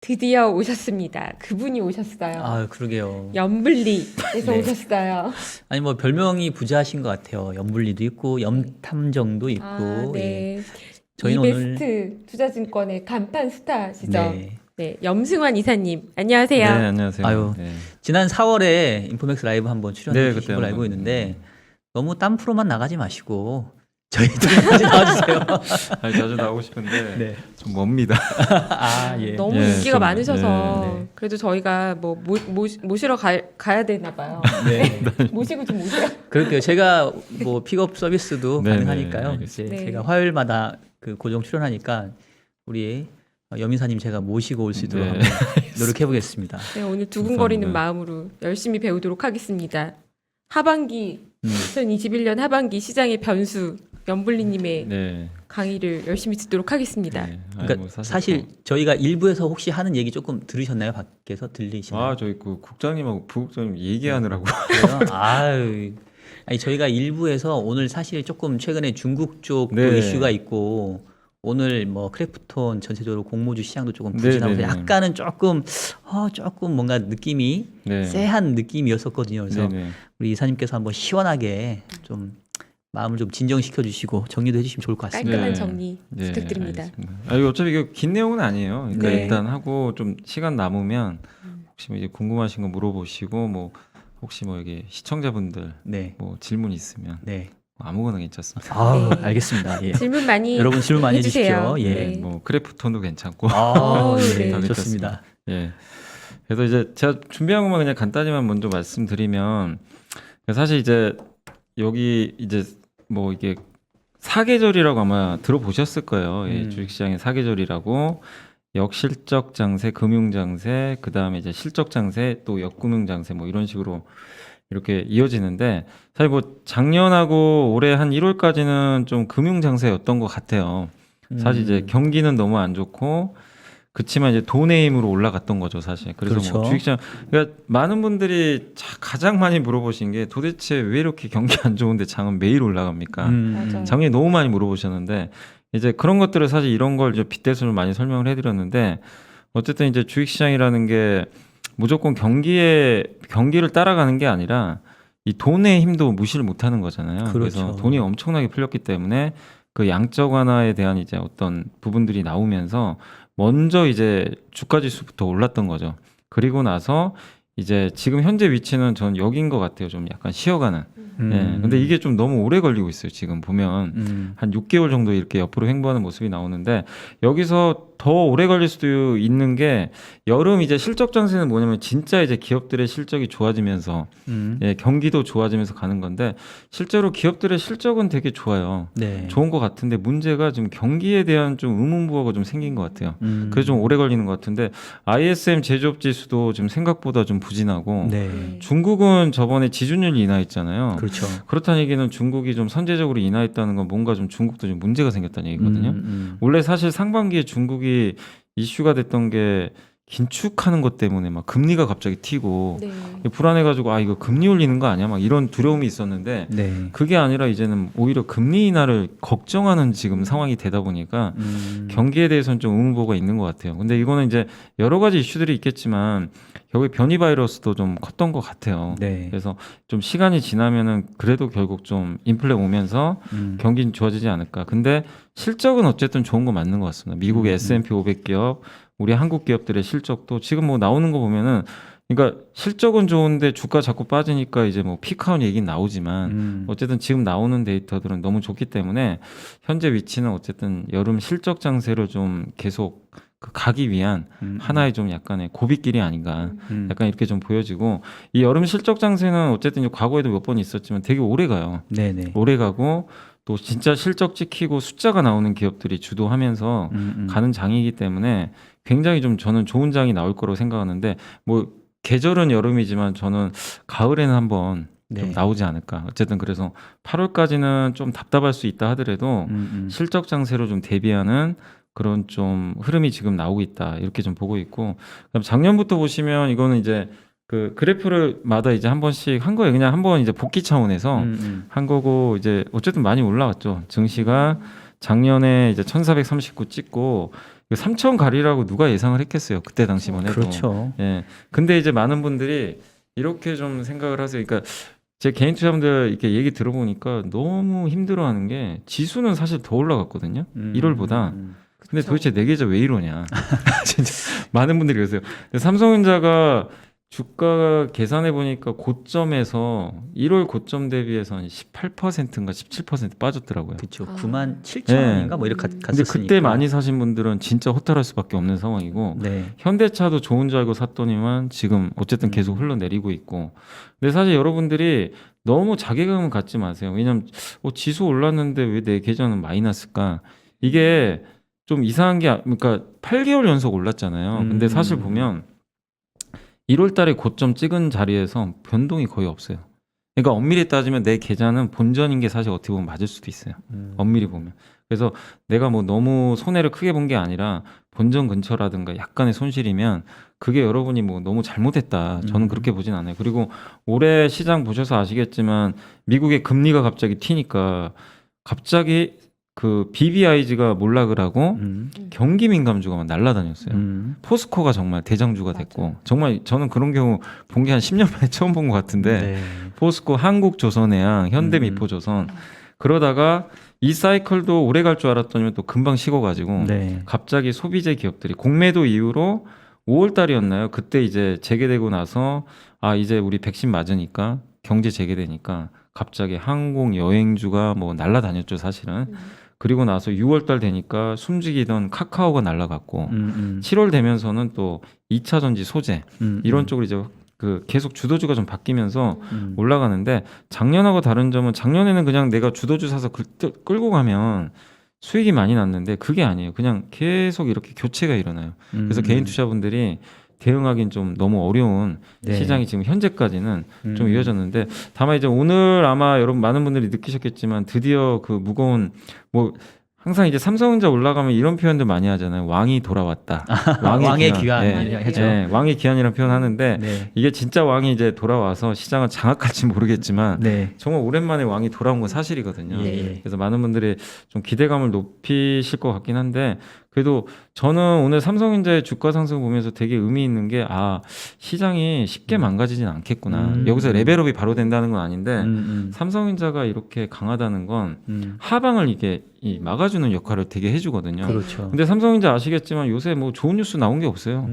드디어 오셨습니다. 그분이 오셨어요. 아, 그러게요. 염블리에서 네. 오셨어요. 아니 뭐 별명이 부자하신 것 같아요. 염불리도 있고 염탐정도 있고. 아, 예. 네. 저희는 오늘 이베스트 투자증권의 간판 스타시죠? 네. 네, 염승환 이사님, 안녕하세요. 네, 안녕하세요. 아유, 네. 지난 4월에 인포맥스 라이브 한번 출연해 네, 주신 그때 걸로 알고 한번. 있는데 너무 딴 프로만 나가지 마시고 저희들까지 나와주세요. 아니, 자주 나오고 싶은데 네. 좀 멉니다. 아, 예. 너무 예, 인기가 좀, 많으셔서 네, 네. 그래도 저희가 뭐 모시러 가야 되나 봐요. 네. 모시고 좀 오세요. 그럴게요. 제가 뭐 픽업 서비스도 네, 가능하니까요. 네, 이제 알겠습니다. 네. 제가 화요일마다 그 고정 출연하니까 우리 여민사님 제가 모시고 올 수 있도록 네. 한번 노력해 보겠습니다. 네, 오늘 두근거리는 감사합니다. 마음으로 열심히 배우도록 하겠습니다. 하반기 2021년 하반기 시장의 변수 염블리님의 네. 강의를 열심히 듣도록 하겠습니다. 네. 그러니까 아니, 뭐 사실 저희가 일부에서 혹시 하는 얘기 조금 들으셨나요? 밖에서 들리시나요? 아, 저희 그 국장님하고 부국장님 얘기하느라고. 그래요? 아유. 아니 저희가 일부에서 오늘 사실 조금 최근에 중국 쪽도 네. 이슈가 있고 오늘 뭐 크래프톤 전체적으로 공모주 시장도 조금 네, 부진하면서 네, 네. 약간은 조금 조금 뭔가 느낌이 네. 쎄한 느낌이었었거든요. 그래서 네, 네. 우리 이사님께서 한번 시원하게 좀 마음을 좀 진정시켜 주시고 정리도 해주시면 좋을 것 같습니다. 깔끔한 네. 정리 네, 부탁드립니다. 알겠습니다. 아, 이거 어차피 이거 긴 내용은 아니에요. 그러니까 네. 일단 하고 좀 시간 남으면 혹시 뭐 이제 궁금하신 거 물어보시고 뭐 혹시 뭐 여기 시청자분들 네, 뭐 질문 있으면 네. 뭐 아무거나 괜찮습니다. 아, 네. 알겠습니다. 예. 질문 많이 여러분 질문 많이 해주세요. 해주십시오. 예. 네. 뭐 크래프톤도 괜찮고. 아, 네. 예, 좋습니다. 예. 그래서 이제 제가 준비한 것만 그냥 간단히만 먼저 말씀드리면 사실 이제 여기 이제 뭐 이게 사계절이라고 아마 들어보셨을 거예요. 예, 주식시장의 사계절이라고 역실적 장세, 금융 장세, 그 다음에 이제 실적 장세, 또 역금융 장세 뭐 이런 식으로 이렇게 이어지는데 사실 뭐 작년하고 올해 한 1월까지는 좀 금융 장세였던 것 같아요. 사실 이제 경기는 너무 안 좋고 그치만 이제 돈의 힘으로 올라갔던 거죠 사실. 그래서 그렇죠. 뭐 주식시장 그러니까 많은 분들이 가장 많이 물어보신 게 도대체 왜 이렇게 경기 안 좋은데 장은 매일 올라갑니까? 맞아요. 작년에 너무 많이 물어보셨는데 이제 그런 것들을 사실 이런 걸 이제 빗대서 좀 많이 설명을 해드렸는데 어쨌든 이제 주식시장이라는 게 무조건 경기를 따라가는 게 아니라 이 돈의 힘도 무시를 못하는 거잖아요. 그렇죠. 그래서 돈이 엄청나게 풀렸기 때문에 그 양적 완화에 대한 이제 어떤 부분들이 나오면서 먼저 이제 주가 지수부터 올랐던 거죠. 그리고 나서 이제 지금 현재 위치는 전 여기인 것 같아요. 좀 약간 쉬어가는. 예. 근데 이게 좀 너무 오래 걸리고 있어요. 지금 보면 한 6개월 정도 이렇게 옆으로 횡보하는 모습이 나오는데 여기서 더 오래 걸릴 수도 있는 게 여름 이제 실적 장세는 뭐냐면 진짜 이제 기업들의 실적이 좋아지면서 예, 경기도 좋아지면서 가는 건데 실제로 기업들의 실적은 되게 좋아요. 네. 좋은 것 같은데 문제가 지금 경기에 대한 좀 의문부호가 좀 생긴 것 같아요. 그래서 좀 오래 걸리는 것 같은데 ISM 제조업 지수도 지금 생각보다 좀 부진하고 네. 중국은 저번에 지준율이 인하했잖아요. 그렇죠. 그렇다는 얘기는 중국이 좀 선제적으로 인하했다는 건 뭔가 좀 중국도 좀 문제가 생겼다는 얘기거든요. 원래 사실 상반기에 중국이 이슈가 됐던 게 긴축하는 것 때문에 막 금리가 갑자기 튀고 네. 불안해가지고 아 이거 금리 올리는 거 아니야? 막 이런 두려움이 있었는데 네. 그게 아니라 이제는 오히려 금리 인하를 걱정하는 지금 상황이 되다 보니까 경기에 대해서는 좀 의문부호가 있는 것 같아요. 근데 이거는 이제 여러 가지 이슈들이 있겠지만 결국 변이 바이러스도 좀 컸던 것 같아요. 네. 그래서 좀 시간이 지나면은 그래도 결국 좀 인플레 오면서 경기는 좋아지지 않을까. 근데 실적은 어쨌든 좋은 거 맞는 것 같습니다. 미국의 S&P 500 기업, 우리 한국 기업들의 실적도 지금 뭐 나오는 거 보면은 그러니까 실적은 좋은데 주가 자꾸 빠지니까 이제 뭐 피크아웃 얘기는 나오지만 어쨌든 지금 나오는 데이터들은 너무 좋기 때문에 현재 위치는 어쨌든 여름 실적 장세를 좀 계속 가기 위한 하나의 좀 약간의 고비길이 아닌가 약간 이렇게 좀 보여지고 이 여름 실적 장세는 어쨌든 과거에도 몇 번 있었지만 되게 오래 가요. 네네. 오래 가고 또 진짜 실적 찍히고 숫자가 나오는 기업들이 주도하면서 가는 장이기 때문에 굉장히 좀 저는 좋은 장이 나올 거라고 생각하는데 뭐 계절은 여름이지만 저는 가을에는 한번 좀 네. 나오지 않을까. 어쨌든 그래서 8월까지는 좀 답답할 수 있다 하더라도 실적 장세로 좀 대비하는 그런 좀 흐름이 지금 나오고 있다. 이렇게 좀 보고 있고. 그럼 작년부터 보시면 이거는 이제 그 그래프를 마다 이제 한 번씩 한 거예요. 그냥 한번 이제 복귀 차원에서 한 거고 이제 어쨌든 많이 올라왔죠. 증시가 작년에 이제 1439 찍고 3천 가리라고 누가 예상을 했겠어요. 그때 당시만 해도. 그렇죠. 예. 근데 이제 많은 분들이 이렇게 좀 생각을 하세요. 그러니까 제 개인 투자자분들 이렇게 얘기 들어보니까 너무 힘들어하는 게 지수는 사실 더 올라갔거든요. 1월보다. 근데 그쵸. 도대체 내 계좌 왜 이러냐. 진짜 많은 분들이 그러세요. 근데 삼성전자가 주가 계산해 보니까 고점에서 1월 고점 대비해서 한 18%인가 17% 빠졌더라고요. 그렇죠. 아. 9만 7천 네. 원인가 뭐 이렇게 근데 갔었으니까. 그때 많이 사신 분들은 진짜 허탈할 수밖에 없는 상황이고 네. 현대차도 좋은 줄 알고 샀더니만 지금 어쨌든 계속 흘러내리고 있고. 근데 사실 여러분들이 너무 자괴감은 갖지 마세요. 왜냐면 지수 올랐는데 왜 내 계좌는 마이너스일까? 이게 좀 이상한 게 그러니까 8개월 연속 올랐잖아요. 근데 사실 보면 1월 달에 고점 찍은 자리에서 변동이 거의 없어요. 그러니까 엄밀히 따지면 내 계좌는 본전인 게 사실 어떻게 보면 맞을 수도 있어요. 엄밀히 보면. 그래서 내가 뭐 너무 손해를 크게 본 게 아니라 본전 근처라든가 약간의 손실이면 그게 여러분이 뭐 너무 잘못했다. 저는 그렇게 보진 않아요. 그리고 올해 시장 보셔서 아시겠지만 미국의 금리가 갑자기 튀니까 갑자기 그 BBIG가 몰락을 하고 경기 민감주가 막 날아다녔어요. 포스코가 정말 대장주가 됐고 맞아요. 정말 저는 그런 경우 본 게 한 10년 만에 처음 본 것 같은데 네. 포스코, 한국조선해양, 현대미포조선 그러다가 이 사이클도 오래 갈 줄 알았더니 또 금방 식어가지고 네. 갑자기 소비재 기업들이 공매도 이후로 5월 달이었나요? 그때 이제 재개되고 나서 이제 우리 백신 맞으니까 경제 재개되니까 갑자기 항공 여행주가 뭐 날아다녔죠 사실은. 그리고 나서 6월 달 되니까 숨지기던 카카오가 날아갔고 7월 되면서는 또 2차 전지 소재 이런 쪽으로 이제 그 계속 주도주가 좀 바뀌면서 올라가는데 작년하고 다른 점은 작년에는 그냥 내가 주도주 사서 끌고 가면 수익이 많이 났는데 그게 아니에요. 그냥 계속 이렇게 교체가 일어나요. 그래서 개인 투자분들이 대응하기는 좀 너무 어려운 네. 시장이 지금 현재까지는 좀 이어졌는데 다만 이제 오늘 아마 여러분 많은 분들이 느끼셨겠지만 드디어 그 무거운 뭐 항상 이제 삼성전자 올라가면 이런 표현들 많이 하잖아요. 왕이 돌아왔다. 왕의 귀환 네. 하죠. 네, 왕의 귀환이라는 표현 하는데 네. 이게 진짜 왕이 이제 돌아와서 시장을 장악할지 모르겠지만 네. 정말 오랜만에 왕이 돌아온 건 사실이거든요. 예. 그래서 많은 분들이 좀 기대감을 높이실 것 같긴 한데 그래도 저는 오늘 삼성전자의 주가 상승을 보면서 되게 의미 있는 게 시장이 쉽게 망가지진 않겠구나. 여기서 레벨업이 바로 된다는 건 아닌데 삼성전자가 이렇게 강하다는 건 하방을 이게 막아주는 역할을 되게 해주거든요. 그렇죠. 근데 삼성전자 아시겠지만 요새 뭐 좋은 뉴스 나온 게 없어요.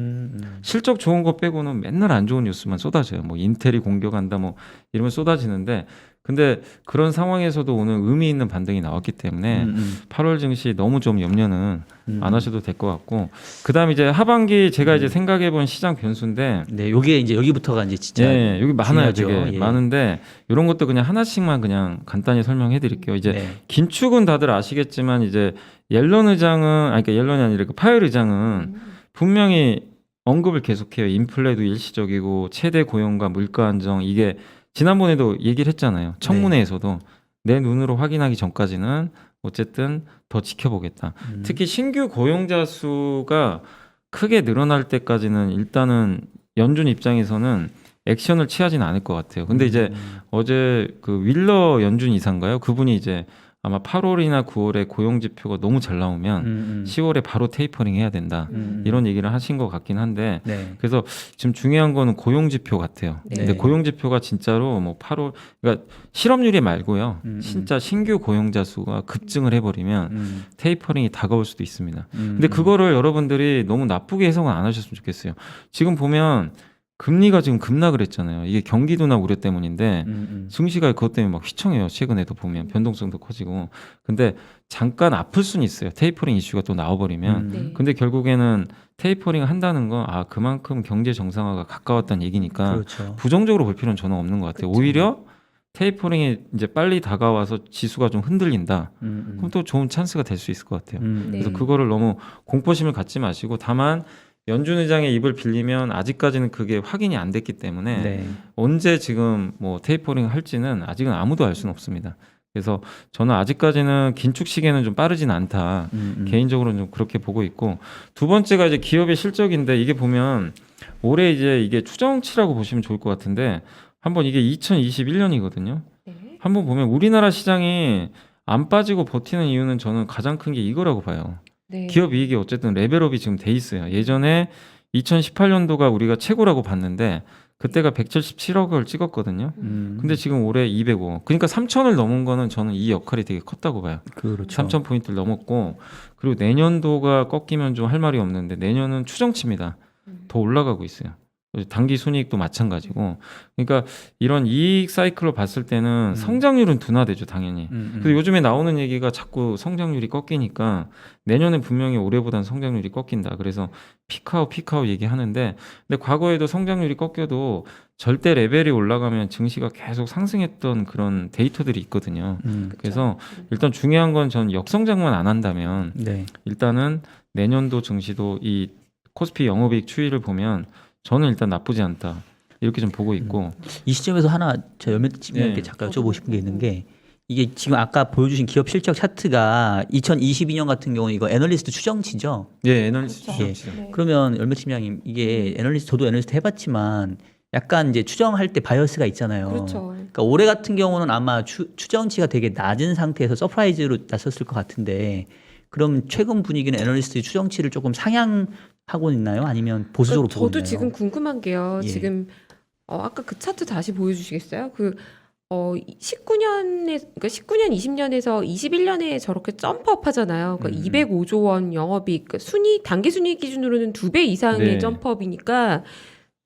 실적 좋은 거 빼고는 맨날 안 좋은 뉴스만 쏟아져요. 뭐 인텔이 공격한다 뭐 이러면 쏟아지는데 근데 그런 상황에서도 오늘 의미 있는 반등이 나왔기 때문에 8월 증시 너무 좀 염려는 안 하셔도 될 것 같고 그다음 이제 하반기 제가 이제 생각해 본 시장 변수인데 네, 요게 이제 여기부터가 이제 진짜 예, 여기 많아요. 중요하죠. 되게 예. 많은데 이런 것도 그냥 하나씩만 그냥 간단히 설명해 드릴게요. 이제 네. 긴축은 다들 아시겠지만 이제 옐런 의장은 그러니까 옐런이 아니라 그 파웰 의장은 분명히 언급을 계속해요. 인플레도 일시적이고 최대 고용과 물가 안정 이게 지난번에도 얘기를 했잖아요. 청문회에서도 내 눈으로 확인하기 전까지는 어쨌든 더 지켜보겠다. 특히 신규 고용자 수가 크게 늘어날 때까지는 일단은 연준 입장에서는 액션을 취하지는 않을 것 같아요. 근데 이제 어제 그 윌러 연준 이사인가요? 그분이 이제 아마 8월이나 9월에 고용 지표가 너무 잘 나오면 10월에 바로 테이퍼링 해야 된다. 이런 얘기를 하신 것 같긴 한데 네. 그래서 지금 중요한 거는 고용 지표 같아요. 네. 근데 고용 지표가 진짜로 뭐 8월 그러니까 실업률이 말고요. 진짜 신규 고용자 수가 급증을 해버리면 테이퍼링이 다가올 수도 있습니다. 근데 그거를 여러분들이 너무 나쁘게 해석은 안 하셨으면 좋겠어요. 지금 보면 금리가 지금 급락을 했잖아요. 이게 경기도나 우려 때문인데 증시가 그것 때문에 막 휘청해요. 최근에도 보면 변동성도 커지고. 근데 잠깐 아플 수는 있어요. 테이퍼링 이슈가 또 나와버리면. 네. 근데 결국에는 테이퍼링 한다는 건 그만큼 경제 정상화가 가까웠다는 얘기니까 그렇죠. 부정적으로 볼 필요는 저는 없는 것 같아요. 그렇죠. 오히려 테이퍼링이 이제 빨리 다가와서 지수가 좀 흔들린다. 그럼 또 좋은 찬스가 될 수 있을 것 같아요. 네. 그래서 그거를 너무 공포심을 갖지 마시고 다만 연준 의장의 입을 빌리면 아직까지는 그게 확인이 안 됐기 때문에 네. 언제 지금 뭐 테이퍼링 할지는 아직은 아무도 알 수는 없습니다. 그래서 저는 아직까지는 긴축 시기에는 좀 빠르진 않다. 개인적으로는 좀 그렇게 보고 있고 두 번째가 이제 기업의 실적인데 이게 보면 올해 이제 이게 추정치라고 보시면 좋을 것 같은데 한번 이게 2021년이거든요. 네. 한번 보면 우리나라 시장이 안 빠지고 버티는 이유는 저는 가장 큰 게 이거라고 봐요. 네. 기업 이익이 어쨌든 레벨업이 지금 돼 있어요. 예전에 2018년도가 우리가 최고라고 봤는데 그때가 177억을 찍었거든요. 근데 지금 올해 205억. 그러니까 3천을 넘은 거는 저는 이 역할이 되게 컸다고 봐요. 그렇죠. 3천 포인트를 넘었고 그리고 내년도가 꺾이면 좀 할 말이 없는데 내년은 추정치입니다. 더 올라가고 있어요. 단기 순이익도 마찬가지고. 그러니까 이런 이익 사이클로 봤을 때는 성장률은 둔화되죠, 당연히. 근데 요즘에 나오는 얘기가 자꾸 성장률이 꺾이니까 내년에 분명히 올해보단 성장률이 꺾인다. 그래서 피크아웃 얘기하는데 근데 과거에도 성장률이 꺾여도 절대 레벨이 올라가면 증시가 계속 상승했던 그런 데이터들이 있거든요. 그래서 일단 중요한 건 전 역성장만 안 한다면 네. 일단은 내년도 증시도 이 코스피 영업이익 추이를 보면 저는 일단 나쁘지 않다 이렇게 좀 보고 있고 이 시점에서 하나 저 연매팀장님께 네. 잠깐 여쭤보고 싶은 게 있는 게 이게 지금 아까 보여주신 기업 실적 차트가 2022년 같은 경우는 이거 애널리스트 추정치죠. 예 애널리스트 그렇죠. 추정치죠. 네. 그러면 연매팀장님 이게 애널리스트 저도 애널리스트 해봤지만 약간 이제 추정할 때 바이어스가 있잖아요. 그렇죠. 그러니까 올해 같은 경우는 아마 추정치가 되게 낮은 상태에서 서프라이즈로 났었을 것 같은데 그럼 최근 분위기는 애널리스트 추정치를 조금 상향하고 있나요? 아니면 보수적으로 보고 저도 있나요? 지금 궁금한 게요. 예. 지금 아까 그 차트 다시 보여주시겠어요? 19년에 그러니까 19년 20년에서 21년에 저렇게 점프업 하잖아요. 그러니까 205조 원 영업이익 그러니까 단기 순이익 기준으로는 2배 이상의 네. 점프업이니까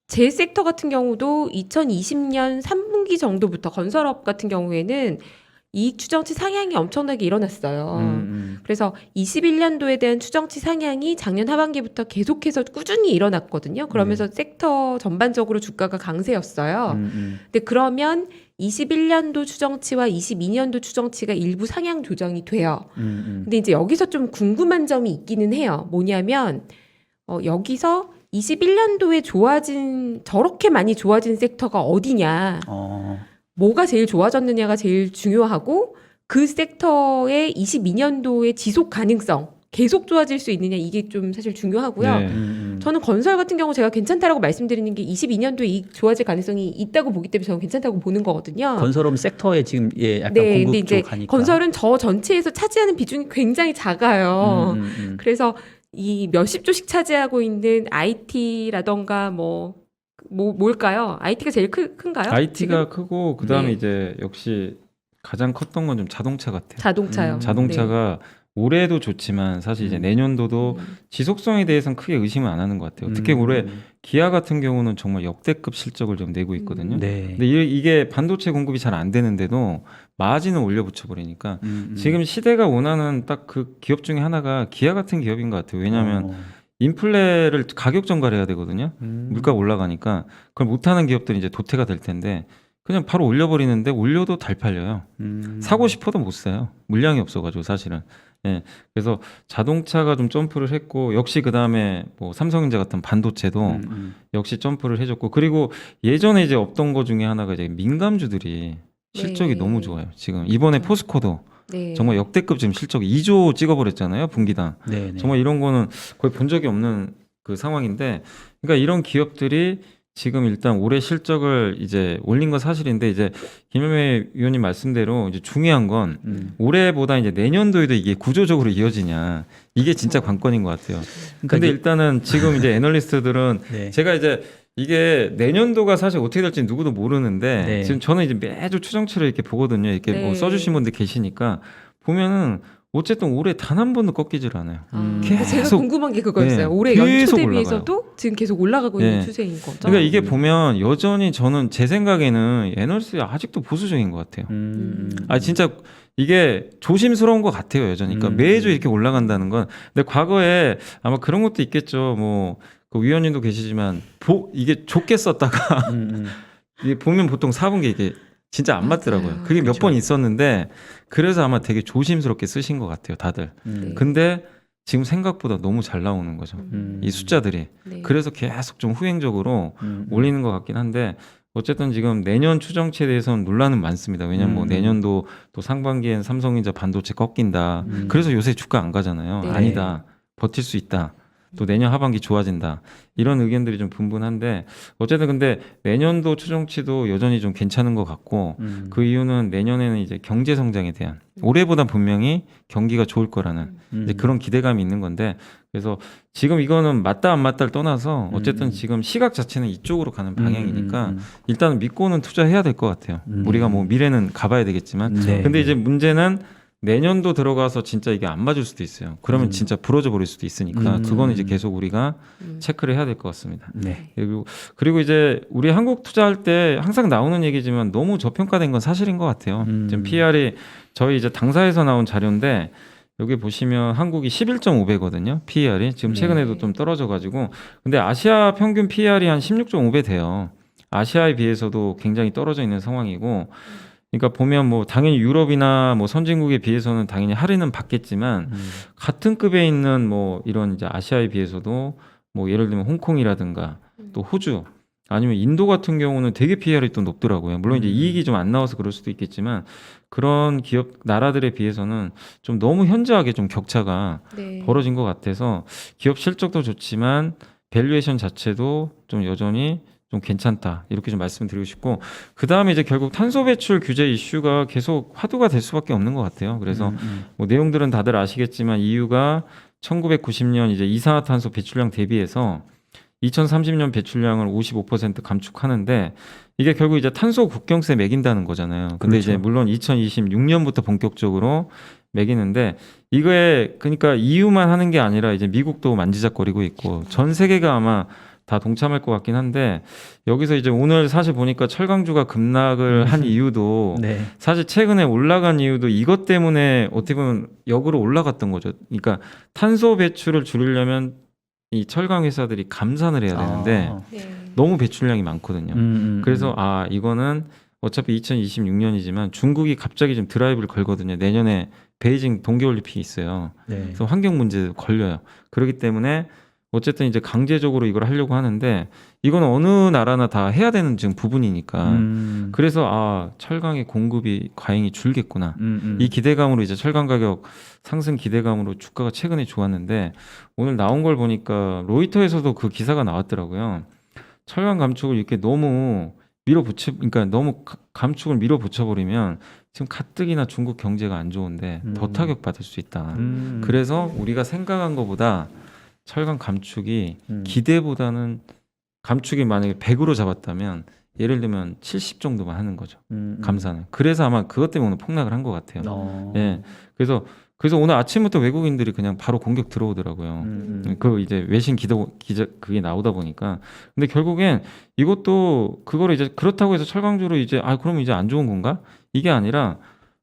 제 섹터 같은 경우도 2020년 3분기 정도부터 건설업 같은 경우에는 이익 추정치 상향이 엄청나게 일어났어요. 그래서 21년도에 대한 추정치 상향이 작년 하반기부터 계속해서 꾸준히 일어났거든요. 그러면서 섹터 전반적으로 주가가 강세였어요. 근데 그러면 21년도 추정치와 22년도 추정치가 일부 상향 조정이 돼요. 근데 이제 여기서 좀 궁금한 점이 있기는 해요. 뭐냐면 여기서 21년도에 저렇게 많이 좋아진 섹터가 어디냐. 뭐가 제일 좋아졌느냐가 제일 중요하고 그 섹터의 22년도의 지속 가능성 계속 좋아질 수 있느냐 이게 좀 사실 중요하고요. 네. 저는 건설 같은 경우 제가 괜찮다라고 말씀드리는 게 22년도에 이익 좋아질 가능성이 있다고 보기 때문에 저는 괜찮다고 보는 거거든요. 건설업 섹터에 지금 약간 네, 근데 공급 이제 쪽 가니까 건설은 저 전체에서 차지하는 비중이 굉장히 작아요. 그래서 이 몇십 조씩 차지하고 있는 IT라던가 뭘까요? IT가 제일 큰가요? IT가 지금? 크고 그다음에 네. 이제 역시 가장 컸던 건 좀 자동차 같아요. 자동차요. 자동차가 올해도 좋지만 사실 이제 내년도도 지속성에 대해서는 크게 의심은 안 하는 것 같아요. 특히 올해 기아 같은 경우는 정말 역대급 실적을 좀 내고 있거든요. 네. 근데 이게 반도체 공급이 잘 안 되는데도 마진을 올려 붙여 버리니까 지금 시대가 원하는 딱 그 기업 중에 하나가 기아 같은 기업인 것 같아요. 왜냐하면 인플레를 가격 전가해야 되거든요. 물가가 올라가니까 그걸 못하는 기업들이 이제 도태가 될 텐데 그냥 바로 올려버리는데 올려도 달 팔려요. 사고 싶어도 못 사요. 물량이 없어가지고 사실은. 예. 그래서 자동차가 좀 점프를 했고 역시 그 다음에 뭐 삼성전자 같은 반도체도 역시 점프를 해줬고 그리고 예전에 이제 없던 거 중에 하나가 이제 민감주들이 실적이 네. 너무 좋아요. 지금 이번에 포스코도 네. 정말 역대급 지금 실적 2조 찍어버렸잖아요. 분기당. 네. 정말 이런 거는 거의 본 적이 없는 그 상황인데, 그러니까 이런 기업들이 지금 일단 올해 실적을 이제 올린 건 사실인데 이제 김현미 위원님 말씀대로 이제 중요한 건 올해보다 이제 내년도에도 이게 구조적으로 이어지냐 이게 진짜 관건인 것 같아요. 그러니까 근데 이제- 일단은 지금 이제 애널리스트들은 네. 제가 이제 이게 내년도가 사실 어떻게 될지 누구도 모르는데 네. 지금 저는 이제 매주 추정치를 이렇게 보거든요. 이렇게 네. 뭐 써주신 분들 계시니까 보면은 어쨌든 올해 단 한 번도 꺾이질 않아요. 제가 계속- 궁금한 게 그거였어요. 네, 올해 연초 계속 대비해서도 지금 계속 올라가고 있는 네. 추세인 거죠. 그러니까 이게 보면 여전히 저는 제 생각에는 애널리스트 아직도 보수적인 것 같아요. 아 진짜 이게 조심스러운 것 같아요 여전히. 그러니까 매주 이렇게 올라간다는 건. 근데 과거에 아마 그런 것도 있겠죠. 뭐 그 위원님도 계시지만 이게 좋게 썼다가 이게 보면 보통 4분기 이게 진짜 안 맞더라고요. 맞아요. 그게 몇 그렇죠. 번 있었는데 그래서 아마 되게 조심스럽게 쓰신 것 같아요 다들. 네. 근데 지금 생각보다 너무 잘 나오는 거죠. 이 숫자들이. 네. 그래서 계속 좀 후행적으로 올리는 것 같긴 한데 어쨌든 지금 내년 추정치에 대해서는 논란은 많습니다. 왜냐면 뭐 내년도 또 상반기엔 삼성전자 반도체 꺾인다. 그래서 요새 주가 안 가잖아요. 네. 아니다. 버틸 수 있다. 또 내년 하반기 좋아진다. 이런 의견들이 좀 분분한데 어쨌든 근데 내년도 추정치도 여전히 좀 괜찮은 것 같고 그 이유는 내년에는 이제 경제 성장에 대한 올해보다 분명히 경기가 좋을 거라는 이제 그런 기대감이 있는 건데 그래서 지금 이거는 맞다 안 맞다를 떠나서 어쨌든 지금 시각 자체는 이쪽으로 가는 방향이니까 일단은 믿고는 투자해야 될 것 같아요. 우리가 뭐 미래는 가봐야 되겠지만 네. 근데 이제 문제는 내년도 들어가서 진짜 이게 안 맞을 수도 있어요. 그러면 진짜 부러져 버릴 수도 있으니까 그거는 이제 계속 우리가 체크를 해야 될 것 같습니다. 네. 그리고 이제 우리 한국 투자할 때 항상 나오는 얘기지만 너무 저평가된 건 사실인 것 같아요. 지금 PR이 저희 이제 당사에서 나온 자료인데 여기 보시면 한국이 11.5배거든요. PER이 지금 최근에도 좀 떨어져가지고 근데 아시아 평균 PER이 한 16.5배 돼요. 아시아에 비해서도 굉장히 떨어져 있는 상황이고 그러니까 보면 뭐 당연히 유럽이나 뭐 선진국에 비해서는 당연히 할인은 받겠지만 같은 급에 있는 뭐 이런 이제 아시아에 비해서도 뭐 예를 들면 홍콩이라든가 또 호주 아니면 인도 같은 경우는 되게 PER이 또 높더라고요. 물론 이제 이익이 좀 안 나와서 그럴 수도 있겠지만 그런 기업 나라들에 비해서는 좀 너무 현저하게 좀 격차가 네. 벌어진 것 같아서 기업 실적도 좋지만 밸류에이션 자체도 좀 여전히 좀 괜찮다 이렇게 좀 말씀드리고 싶고 그 다음에 이제 결국 탄소 배출 규제 이슈가 계속 화두가 될 수밖에 없는 것 같아요. 그래서 뭐 내용들은 다들 아시겠지만 EU가 1990년 이제 이산화탄소 배출량 대비해서 2030년 배출량을 55% 감축하는데 이게 결국 이제 탄소 국경세 매긴다는 거잖아요. 근데 그렇죠. 이제 물론 2026년부터 본격적으로 매기는데 이거에 그러니까 EU만 하는 게 아니라 이제 미국도 만지작거리고 있고 전 세계가 아마 다 동참할 것 같긴 한데 여기서 이제 오늘 사실 보니까 철강주가 급락을 한 이유도 네. 사실 최근에 올라간 이유도 이것 때문에 어떻게 보면 역으로 올라갔던 거죠. 그러니까 탄소 배출을 줄이려면 이 철강 회사들이 감산을 해야 되는데 네. 너무 배출량이 많거든요. 그래서 아 이거는 어차피 2026년이지만 중국이 갑자기 좀 드라이브를 걸거든요. 내년에 베이징 동계올림픽이 있어요. 네. 그래서 환경 문제도 걸려요. 그렇기 때문에 어쨌든 이제 강제적으로 이걸 하려고 하는데 이건 어느 나라나 다 해야 되는 지금 부분이니까 그래서 아 철강의 공급이 과잉이 줄겠구나 이 기대감으로 이제 철강 가격 상승 기대감으로 주가가 최근에 좋았는데 오늘 나온 걸 보니까 로이터에서도 그 기사가 나왔더라고요. 철강 감축을 이렇게 너무 그러니까 너무 감축을 밀어붙여 버리면 지금 가뜩이나 중국 경제가 안 좋은데 더 타격 받을 수 있다. 그래서 우리가 생각한 것보다 철강 감축이 기대보다는 감축이 만약에 100으로 잡았다면 예를 들면 70 정도만 하는 거죠. 감사는. 그래서 아마 그것 때문에 오늘 폭락을 한 것 같아요. 예. 그래서 오늘 아침부터 외국인들이 그냥 바로 공격 들어오더라고요. 그 이제 외신 기자 그게 나오다 보니까. 근데 결국엔 이것도 그거를 이제 그렇다고 해서 철강주로 이제 아 그러면 이제 안 좋은 건가? 이게 아니라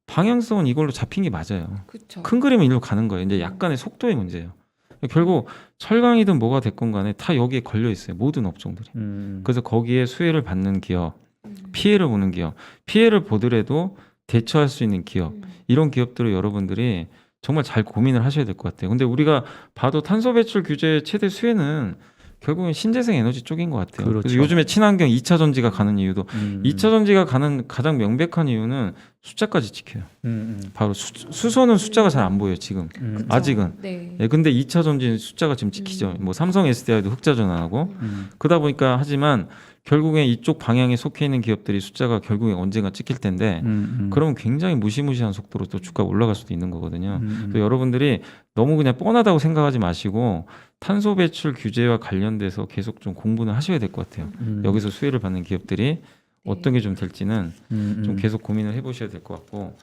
방향성은 이걸로 잡힌 게 맞아요. 그쵸. 큰 그림은 이리로 가는 거예요. 이제 약간의 속도의 문제예요. 결국 철강이든 뭐가 됐건 간에 다 여기에 걸려 있어요. 모든 업종들이. 그래서 거기에 수혜를 받는 기업, 피해를 보는 기업, 피해를 보더라도 대처할 수 있는 기업, 이런 기업들을 여러분들이 정말 잘 고민을 하셔야 될 것 같아요. 근데 우리가 봐도 탄소 배출 규제의 최대 수혜는 결국은 신재생 에너지 쪽인 것 같아요. 그렇죠. 그래서 요즘에 친환경 2차 전지가 가는 이유도 2차 전지가 가는 가장 명백한 이유는 숫자까지 지켜요. 바로 수소는 숫자가 잘 안 보여요 지금. 그쵸. 아직은. 네. 예, 근데 2차 전지는 숫자가 지금 찍히죠. 뭐 삼성 SDI도 흑자 전환하고 그러다 보니까 하지만 결국엔 이쪽 방향에 속해 있는 기업들이 숫자가 결국에 언젠가 찍힐 텐데 그러면 굉장히 무시무시한 속도로 또 주가가 올라갈 수도 있는 거거든요. 그래서 여러분들이 너무 그냥 뻔하다고 생각하지 마시고 탄소 배출 규제와 관련돼서 계속 좀 공부는 하셔야 될 것 같아요. 여기서 수혜를 받는 기업들이 어떤 게 좀 될지는 좀 계속 고민을 해보셔야 될 것 같고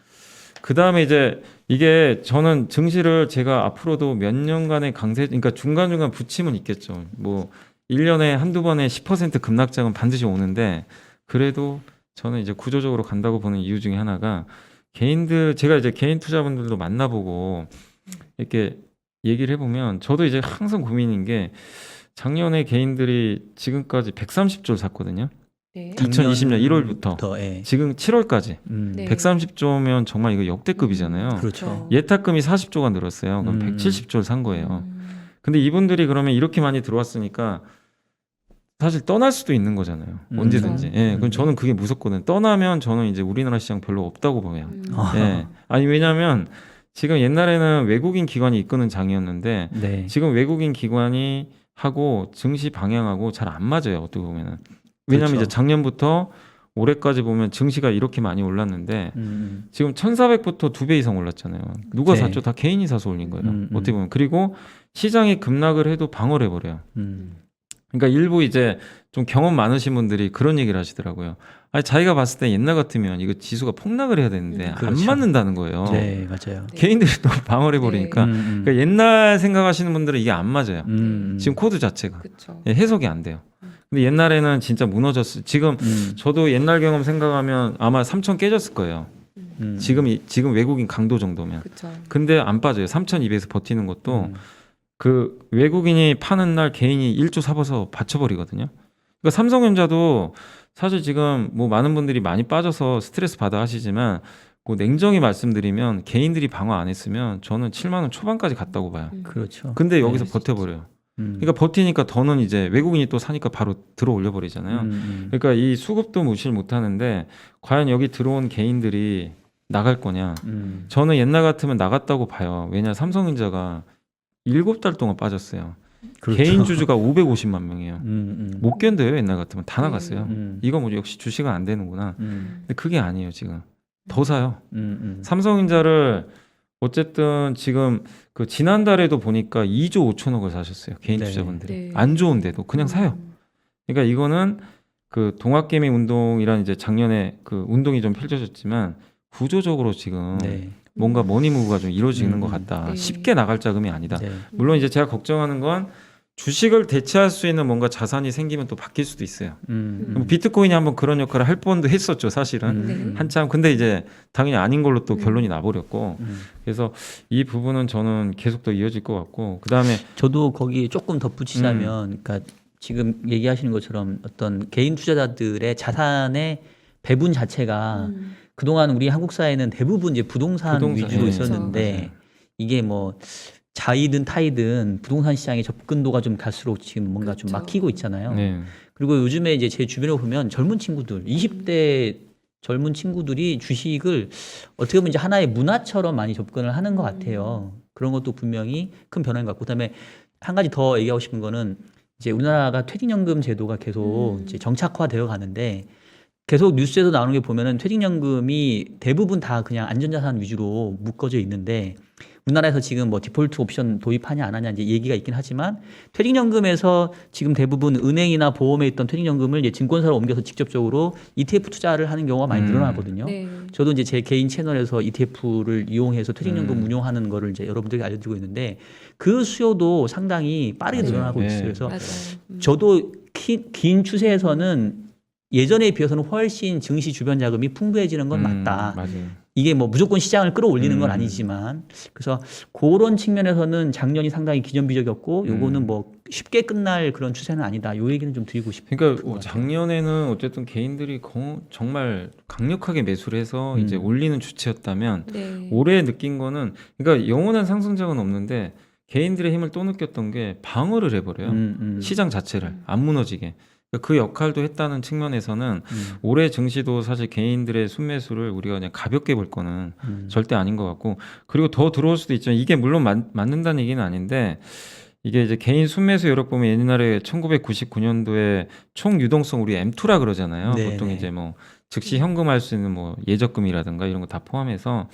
그 다음에 이제 이게 저는 증시를 제가 앞으로도 몇 년간의 그러니까 중간중간 부침은 있겠죠. 뭐 1년에 한두 번의 10% 급락장은 반드시 오는데 그래도 저는 이제 구조적으로 간다고 보는 이유 중에 하나가 제가 이제 개인 투자분들도 만나보고 이렇게 얘기를 해보면 저도 이제 항상 고민인 게 작년에 개인들이 지금까지 130조를 샀거든요. 네. 2020년 1월부터 예. 지금 7월까지 네. 130조면 정말 이거 역대급이잖아요. 그렇죠. 예탁금이 40조가 늘었어요. 그럼 170조를 산 거예요. 근데 이분들이 그러면 이렇게 많이 들어왔으니까 사실 떠날 수도 있는 거잖아요. 언제든지. 예, 그럼 저는 그게 무섭거든요. 떠나면 저는 이제 우리나라 시장 별로 없다고 보여요. 예. 아니 왜냐하면 지금 옛날에는 외국인 기관이 이끄는 장이었는데 네. 지금 외국인 기관이 하고 증시 방향하고 잘 안 맞아요. 어떻게 보면은. 왜냐하면 그렇죠. 이제 작년부터 올해까지 보면 증시가 이렇게 많이 올랐는데 음. 지금 1,400부터 2배 이상 올랐잖아요. 누가 네. 샀죠? 다 개인이 사서 올린 거예요. 음. 어떻게 보면. 그리고 시장이 급락을 해도 방어를 해버려요. 음. 그러니까 일부 이제 좀 경험 많으신 분들이 그런 얘기를 하시더라고요. 아니 자기가 봤을 때 옛날 같으면 이거 지수가 폭락을 해야 되는데 안 그렇죠. 맞는다는 거예요. 네, 맞아요. 개인들이 또 방어를 해버리니까 그러니까 옛날 생각하시는 분들은 이게 안 맞아요. 지금 코드 자체가 그렇죠. 예, 해석이 안 돼요. 근데 옛날에는 진짜 무너졌어요. 지금 저도 옛날 경험 생각하면 아마 3,000 깨졌을 거예요. 지금 외국인 강도 정도면. 그렇죠. 근데 안 빠져요. 3,200에서 버티는 것도 그 외국인이 파는 날 개인이 1조 사봐서 받쳐버리거든요. 그러니까 삼성전자도 사실 지금 뭐 많은 분들이 많이 빠져서 스트레스 받아 하시지만 그 냉정히 말씀드리면 개인들이 방어 안 했으면 저는 7만 원 초반까지 갔다고 봐요. 그렇죠. 근데 여기서 네, 버텨버려요. 그러니까 버티니까 더는 이제 외국인이 또 사니까 바로 들어 올려버리잖아요. 그러니까 이 수급도 무시를 못하는데 과연 여기 들어온 개인들이 나갈 거냐? 저는 옛날 같으면 나갔다고 봐요. 왜냐 삼성전자가 7달 동안 빠졌어요. 그렇죠. 개인 주주가 550만 명이에요. 못 견뎌요. 옛날 같으면 다 네. 나갔어요. 이거 뭐 역시 주식은 안 되는구나. 근데 그게 아니에요. 지금 더 사요. 삼성전자를 어쨌든 지금 그 지난달에도 보니까 2조 5천억을 사셨어요. 개인 네. 투자분들이. 네. 안 좋은데도 그냥 사요. 그러니까 이거는 그 동학개미 운동이란 이제 작년에 그 운동이 좀 펼쳐졌지만 구조적으로 지금 네. 뭔가 머니무브가 좀 이루어지는 것 같다. 네. 쉽게 나갈 자금이 아니다. 네. 물론 이제 제가 걱정하는 건 주식을 대체할 수 있는 뭔가 자산이 생기면 또 바뀔 수도 있어요. 뭐 비트코인이 한번 그런 역할을 할 뻔도 했었죠, 사실은. 네. 한참. 근데 이제 당연히 아닌 걸로 또 결론이 나버렸고. 그래서 이 부분은 저는 계속 더 이어질 것 같고. 그다음에 저도 거기 조금 덧붙이자면, 그러니까 지금 얘기하시는 것처럼 어떤 개인 투자자들의 자산의 배분 자체가 그동안 우리 한국 사회는 대부분 이제 부동산 위주로 네. 있었는데 맞아요. 이게 뭐 자이든 타이든 부동산 시장의 접근도가 좀 갈수록 지금 뭔가 좀 그렇죠. 막히고 있잖아요. 네. 그리고 요즘에 이제 제 주변에 보면 젊은 친구들, 20대 젊은 친구들이 주식을 어떻게 보면 이제 하나의 문화처럼 많이 접근을 하는 것 같아요. 그런 것도 분명히 큰 변화인 것 같고, 그다음에 한 가지 더 얘기하고 싶은 거는 이제 우리나라가 퇴직연금 제도가 계속 이제 정착화되어 가는데 계속 뉴스에서 나오는 게 보면은 퇴직연금이 대부분 다 그냥 안전자산 위주로 묶어져 있는데 우리나라에서 지금 뭐 디폴트 옵션 도입하냐 안 하냐 이제 얘기가 있긴 하지만 퇴직연금에서 지금 대부분 은행이나 보험에 있던 퇴직연금을 이제 증권사로 옮겨서 직접적으로 ETF 투자를 하는 경우가 많이 늘어나거든요. 네. 저도 이제 제 개인 채널에서 ETF를 이용해서 퇴직연금 운용하는 거를 이제 여러분들에게 알려드리고 있는데 그 수요도 상당히 빠르게 맞아요. 늘어나고 네. 있어요. 그래서 맞아요. 저도 긴 추세에서는 예전에 비해서는 훨씬 증시 주변 자금이 풍부해지는 건 맞다. 맞아요. 이게 뭐 무조건 시장을 끌어올리는 건 아니지만 그래서 그런 측면에서는 작년이 상당히 기념비적이었고 요거는 뭐 쉽게 끝날 그런 추세는 아니다. 요 얘기는 좀 드리고 싶은 그러니까 것 같아요. 작년에는 어쨌든 개인들이 정말 강력하게 매수를 해서 이제 올리는 주체였다면 네. 올해 느낀 거는 그러니까 영원한 상승장은 없는데 개인들의 힘을 또 느꼈던 게 방어를 해버려요. 시장 자체를 안 무너지게. 그 역할도 했다는 측면에서는 올해 증시도 사실 개인들의 순매수를 우리가 그냥 가볍게 볼 거는 절대 아닌 것 같고 그리고 더 들어올 수도 있죠. 이게 물론 맞는다는 얘기는 아닌데 이게 이제 개인 순매수 여력 보면 옛날에 1999년도에 총 유동성 우리 M2라 그러잖아요. 네네. 보통 이제 뭐 즉시 현금할 수 있는 뭐 예적금이라든가 이런 거 다 포함해서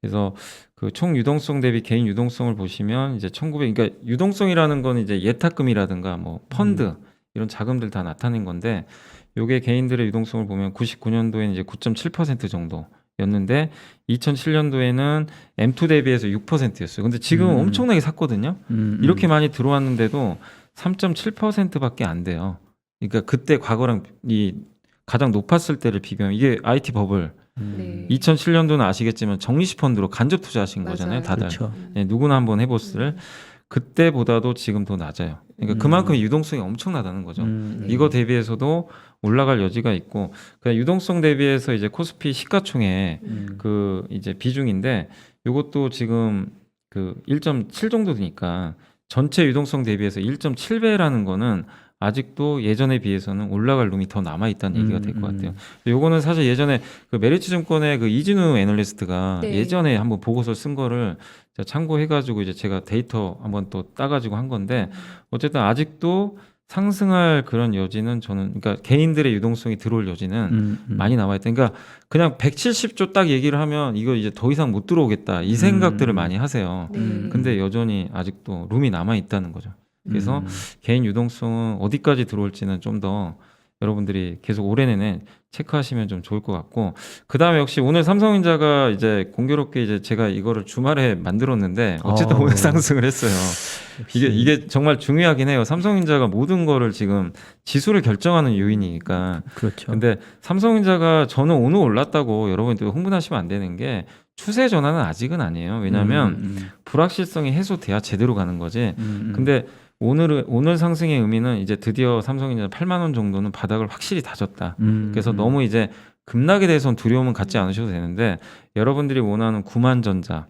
그래서 그 총 유동성 대비 개인 유동성을 보시면 이제 그러니까 유동성이라는 건 이제 예탁금이라든가 뭐 펀드 이런 자금들 다 나타낸 건데 요게 개인들의 유동성을 보면 99년도에는 이제 9.7% 정도였는데 2007년도에는 M2 대비해서 6%였어요. 근데 지금은 엄청나게 샀거든요. 이렇게 많이 들어왔는데도 3.7%밖에 안 돼요. 그러니까 그때 과거랑 이 가장 높았을 때를 비교하면 이게 IT 버블 네. 2007년도는 아시겠지만 적립식 펀드로 간접 투자하신 맞아요. 거잖아요. 다들. 그렇죠. 네, 누구나 한번 해봤을 그때보다도 지금 더 낮아요. 그러니까 그만큼 유동성이 엄청나다는 거죠. 이거 대비해서도 올라갈 여지가 있고 그러니까 유동성 대비해서 이제 코스피 시가총액 그 이제 비중인데 이것도 지금 그 1.7 정도 되니까 전체 유동성 대비해서 1.7배라는 거는 아직도 예전에 비해서는 올라갈 룸이 더 남아 있다는 얘기가 될 것 같아요. 요거는 사실 예전에 그 메리츠증권의 그 이진우 애널리스트가 네. 예전에 한번 보고서 쓴 거를 제가 참고해가지고 이제 제가 데이터 한번 또 따가지고 한 건데 어쨌든 아직도 상승할 그런 여지는 저는 그러니까 개인들의 유동성이 들어올 여지는 많이 남아 있다. 그러니까 그냥 170조 딱 얘기를 하면 이거 이제 더 이상 못 들어오겠다 이 생각들을 많이 하세요. 네. 근데 여전히 아직도 룸이 남아 있다는 거죠. 그래서 개인 유동성은 어디까지 들어올지는 좀 더 여러분들이 계속 올해 내내 체크하시면 좀 좋을 것 같고, 그 다음에 역시 오늘 삼성전자가 이제 공교롭게 이제 제가 이거를 주말에 만들었는데 어쨌든 오늘 상승을 했어요. 이게 정말 중요하긴 해요. 삼성전자가 모든 거를 지금 지수를 결정하는 요인이니까. 그렇죠. 근데 삼성전자가 저는 오늘 올랐다고 여러분들 흥분하시면 안 되는 게 추세 전환은 아직은 아니에요. 왜냐하면 불확실성이 해소돼야 제대로 가는 거지. 근데 오늘 상승의 의미는 이제 드디어 삼성전자 8만 원 정도는 바닥을 확실히 다졌다. 그래서 너무 이제 급락에 대해서는 두려움은 갖지 않으셔도 되는데 여러분들이 원하는 9만 전자,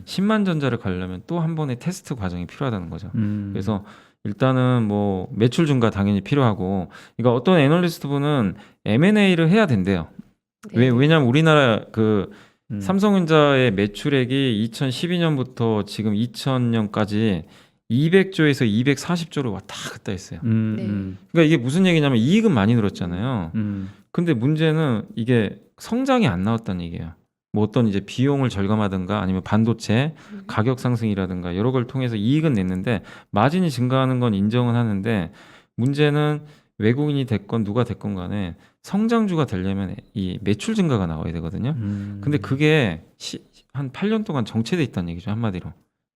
10만 전자를 가려면 또 한 번의 테스트 과정이 필요하다는 거죠. 그래서 일단은 뭐 매출 증가 당연히 필요하고, 그러니까 어떤 애널리스트 분은 M&A를 해야 된대요. 네. 왜냐하면 우리나라 그 삼성전자의 매출액이 2012년부터 지금 2000년까지 200조에서 240조로 왔다 갔다 했어요. 그러니까 이게 무슨 얘기냐면 이익은 많이 늘었잖아요. 근데 문제는 이게 성장이 안 나왔다는 얘기예요. 뭐 어떤 이제 비용을 절감하든가 아니면 반도체 가격 상승이라든가 여러 걸 통해서 이익은 냈는데 마진이 증가하는 건 인정은 하는데 문제는 외국인이 됐건 누가 됐건 간에 성장주가 되려면 이 매출 증가가 나와야 되거든요. 근데 그게 한 8년 동안 정체돼 있다는 얘기죠, 한마디로.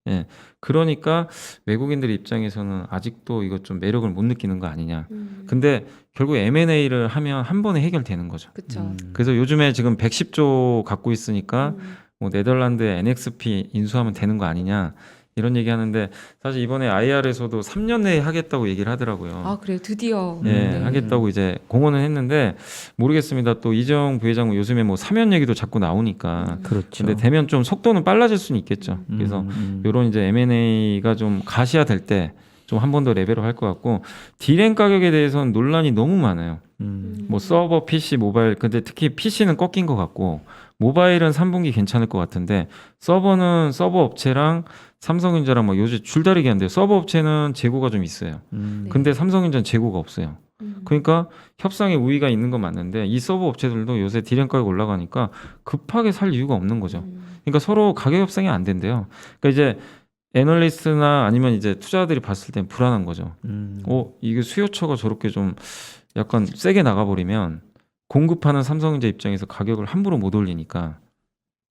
예. 그러니까 외국인들 입장에서는 아직도 이거 좀 매력을 못 느끼는 거 아니냐. 근데 결국 M&A를 하면 한 번에 해결되는 거죠. 그렇죠. 그래서 요즘에 지금 110조 갖고 있으니까 뭐 네덜란드에 NXP 인수하면 되는 거 아니냐. 이런 얘기 하는데 사실 이번에 IR에서도 3년 내에 하겠다고 얘기를 하더라고요. 아, 그래요. 드디어. 네, 하겠다고 이제 공언은 했는데 모르겠습니다. 또 이재용 부회장 요즘에 뭐 사면 얘기도 자꾸 나오니까. 그렇죠. 근데 되면 좀 속도는 빨라질 수는 있겠죠. 그래서 요런 이제 M&A가 좀 가시화될 때 좀 한 번 더 레벨업 할 것 같고, D램 가격에 대해서는 논란이 너무 많아요. 뭐 서버, PC, 모바일. 근데 특히 PC는 꺾인 것 같고 모바일은 3분기 괜찮을 것 같은데 서버는 서버 업체랑 삼성전자랑 뭐 요즘 줄다리기 한대요. 서버 업체는 재고가 좀 있어요. 근데 삼성전자는 재고가 없어요. 그러니까 협상에 우위가 있는 건 맞는데 이 서버 업체들도 요새 D램 가격 올라가니까 급하게 살 이유가 없는 거죠. 그러니까 서로 가격 협상이 안 된대요. 그러니까 이제 애널리스트나 아니면 이제 투자자들이 봤을 땐 불안한 거죠. 이게 수요처가 저렇게 좀 약간 세게 나가버리면 공급하는 삼성전자 입장에서 가격을 함부로 못 올리니까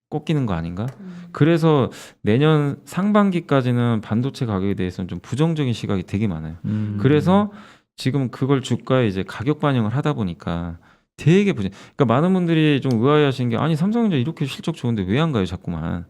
꺾이는 거 아닌가? 그래서 내년 상반기까지는 반도체 가격에 대해서는 좀 부정적인 시각이 되게 많아요. 그래서 지금 그걸 주가에 이제 가격 반영을 하다 보니까 되게 그러니까 많은 분들이 좀 의아해하시는 게 아니 삼성전자 이렇게 실적 좋은데 왜 안 가요 자꾸만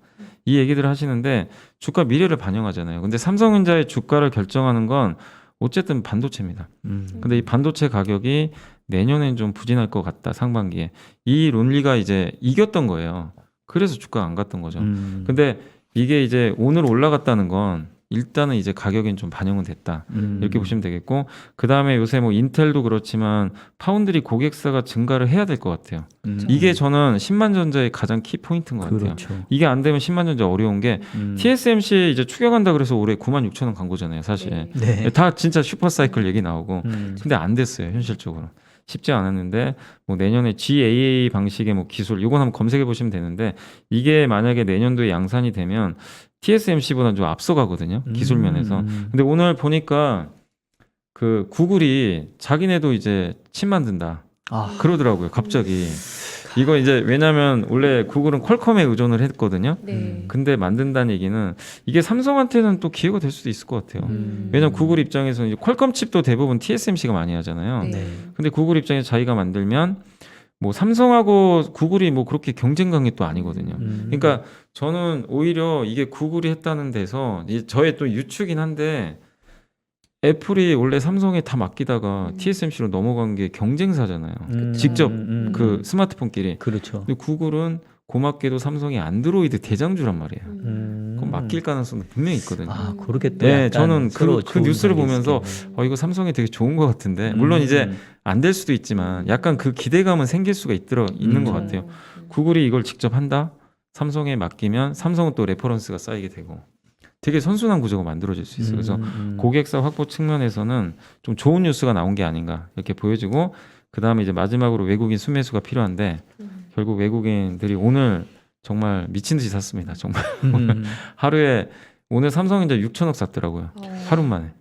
이 얘기들을 하시는데 주가 미래를 반영하잖아요. 근데 삼성전자의 주가를 결정하는 건 어쨌든 반도체입니다. 근데 이 반도체 가격이 내년엔 좀 부진할 것 같다 상반기에 이 논리가 이제 이겼던 거예요. 그래서 주가가 안 갔던 거죠. 근데 이게 이제 오늘 올라갔다는 건 일단은 이제 가격엔 좀 반영은 됐다. 이렇게 보시면 되겠고, 그 다음에 요새 뭐 인텔도 그렇지만 파운드리 고객사가 증가를 해야 될 것 같아요. 이게 저는 10만 전자의 가장 키 포인트인 것 같아요. 그렇죠. 이게 안 되면 10만 전자 어려운 게 TSMC 이제 추격한다 그래서 올해 9만 6천 원 간 거잖아요, 사실. 네. 다 진짜 슈퍼사이클 얘기 나오고. 근데 안 됐어요, 현실적으로. 쉽지 않았는데 뭐 내년에 GAA 방식의 뭐 기술 이건 한번 검색해 보시면 되는데 이게 만약에 내년도에 양산이 되면 TSMC보다 좀 앞서가거든요, 기술 면에서. 근데 오늘 보니까 그 구글이 자기네도 이제 칩 만든다 그러더라고요, 갑자기. 이거 이제 왜냐면 원래 구글은 퀄컴에 의존을 했거든요. 네. 근데 만든다는 얘기는 이게 삼성한테는 또 기회가 될 수도 있을 것 같아요. 왜냐면 구글 입장에서는 이제 퀄컴 칩도 대부분 TSMC가 많이 하잖아요. 네. 근데 구글 입장에서 자기가 만들면 뭐 삼성하고 구글이 뭐 그렇게 경쟁 관계 또 아니거든요. 그러니까 저는 오히려 이게 구글이 했다는 데서 이제 저의 또 유추긴 한데 애플이 원래 삼성에 다 맡기다가 TSMC로 넘어간 게 경쟁사잖아요. 직접 그 스마트폰끼리. 그렇죠. 근데 구글은 고맙게도 삼성이 안드로이드 대장주란 말이에요. 그럼 맡길 가능성도 분명히 있거든요. 아, 그렇게 또 네, 약간 저는 서로 그 좋은 뉴스를 관계 보면서 있겠네. 이거 삼성이 되게 좋은 것 같은데 물론 이제 안 될 수도 있지만 약간 그 기대감은 생길 수가 있는 것 같아요. 구글이 이걸 직접 한다? 삼성에 맡기면 삼성은 또 레퍼런스가 쌓이게 되고 되게 선순환 구조가 만들어질 수 있어요. 그래서 고객사 확보 측면에서는 좀 좋은 뉴스가 나온 게 아닌가 이렇게 보여지고 그 다음에 이제 마지막으로 외국인 순매수가 필요한데 결국 외국인들이 오늘 정말 미친 듯이 샀습니다. 정말 하루에 오늘 삼성전자 6천억 샀더라고요. 하루 만에.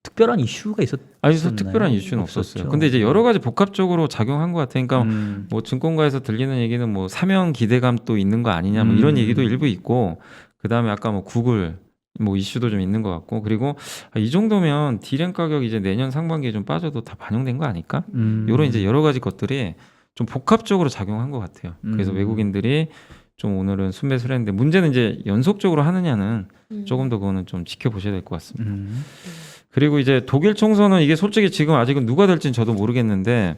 특별한 이슈가 있었나요? 아니, 특별한 이슈는 없었어요. 근데 이제 여러 가지 복합적으로 작용한 것 같아요. 그러니까 뭐 증권가에서 들리는 얘기는 뭐 사명 기대감도 있는 거 아니냐 뭐 이런 얘기도 일부 있고 그 다음에 아까 뭐 구글 뭐 이슈도 좀 있는 것 같고 그리고 이 정도면 디램 가격 이제 내년 상반기에 좀 빠져도 다 반영된 거 아닐까? 이런 이제 여러 가지 것들이 좀 복합적으로 작용한 것 같아요. 그래서 외국인들이 좀 오늘은 순매수를 했는데 문제는 이제 연속적으로 하느냐는 조금 더 그거는 좀 지켜보셔야 될 것 같습니다. 그리고 이제 독일 총선은 이게 솔직히 지금 아직은 누가 될지는 저도 모르겠는데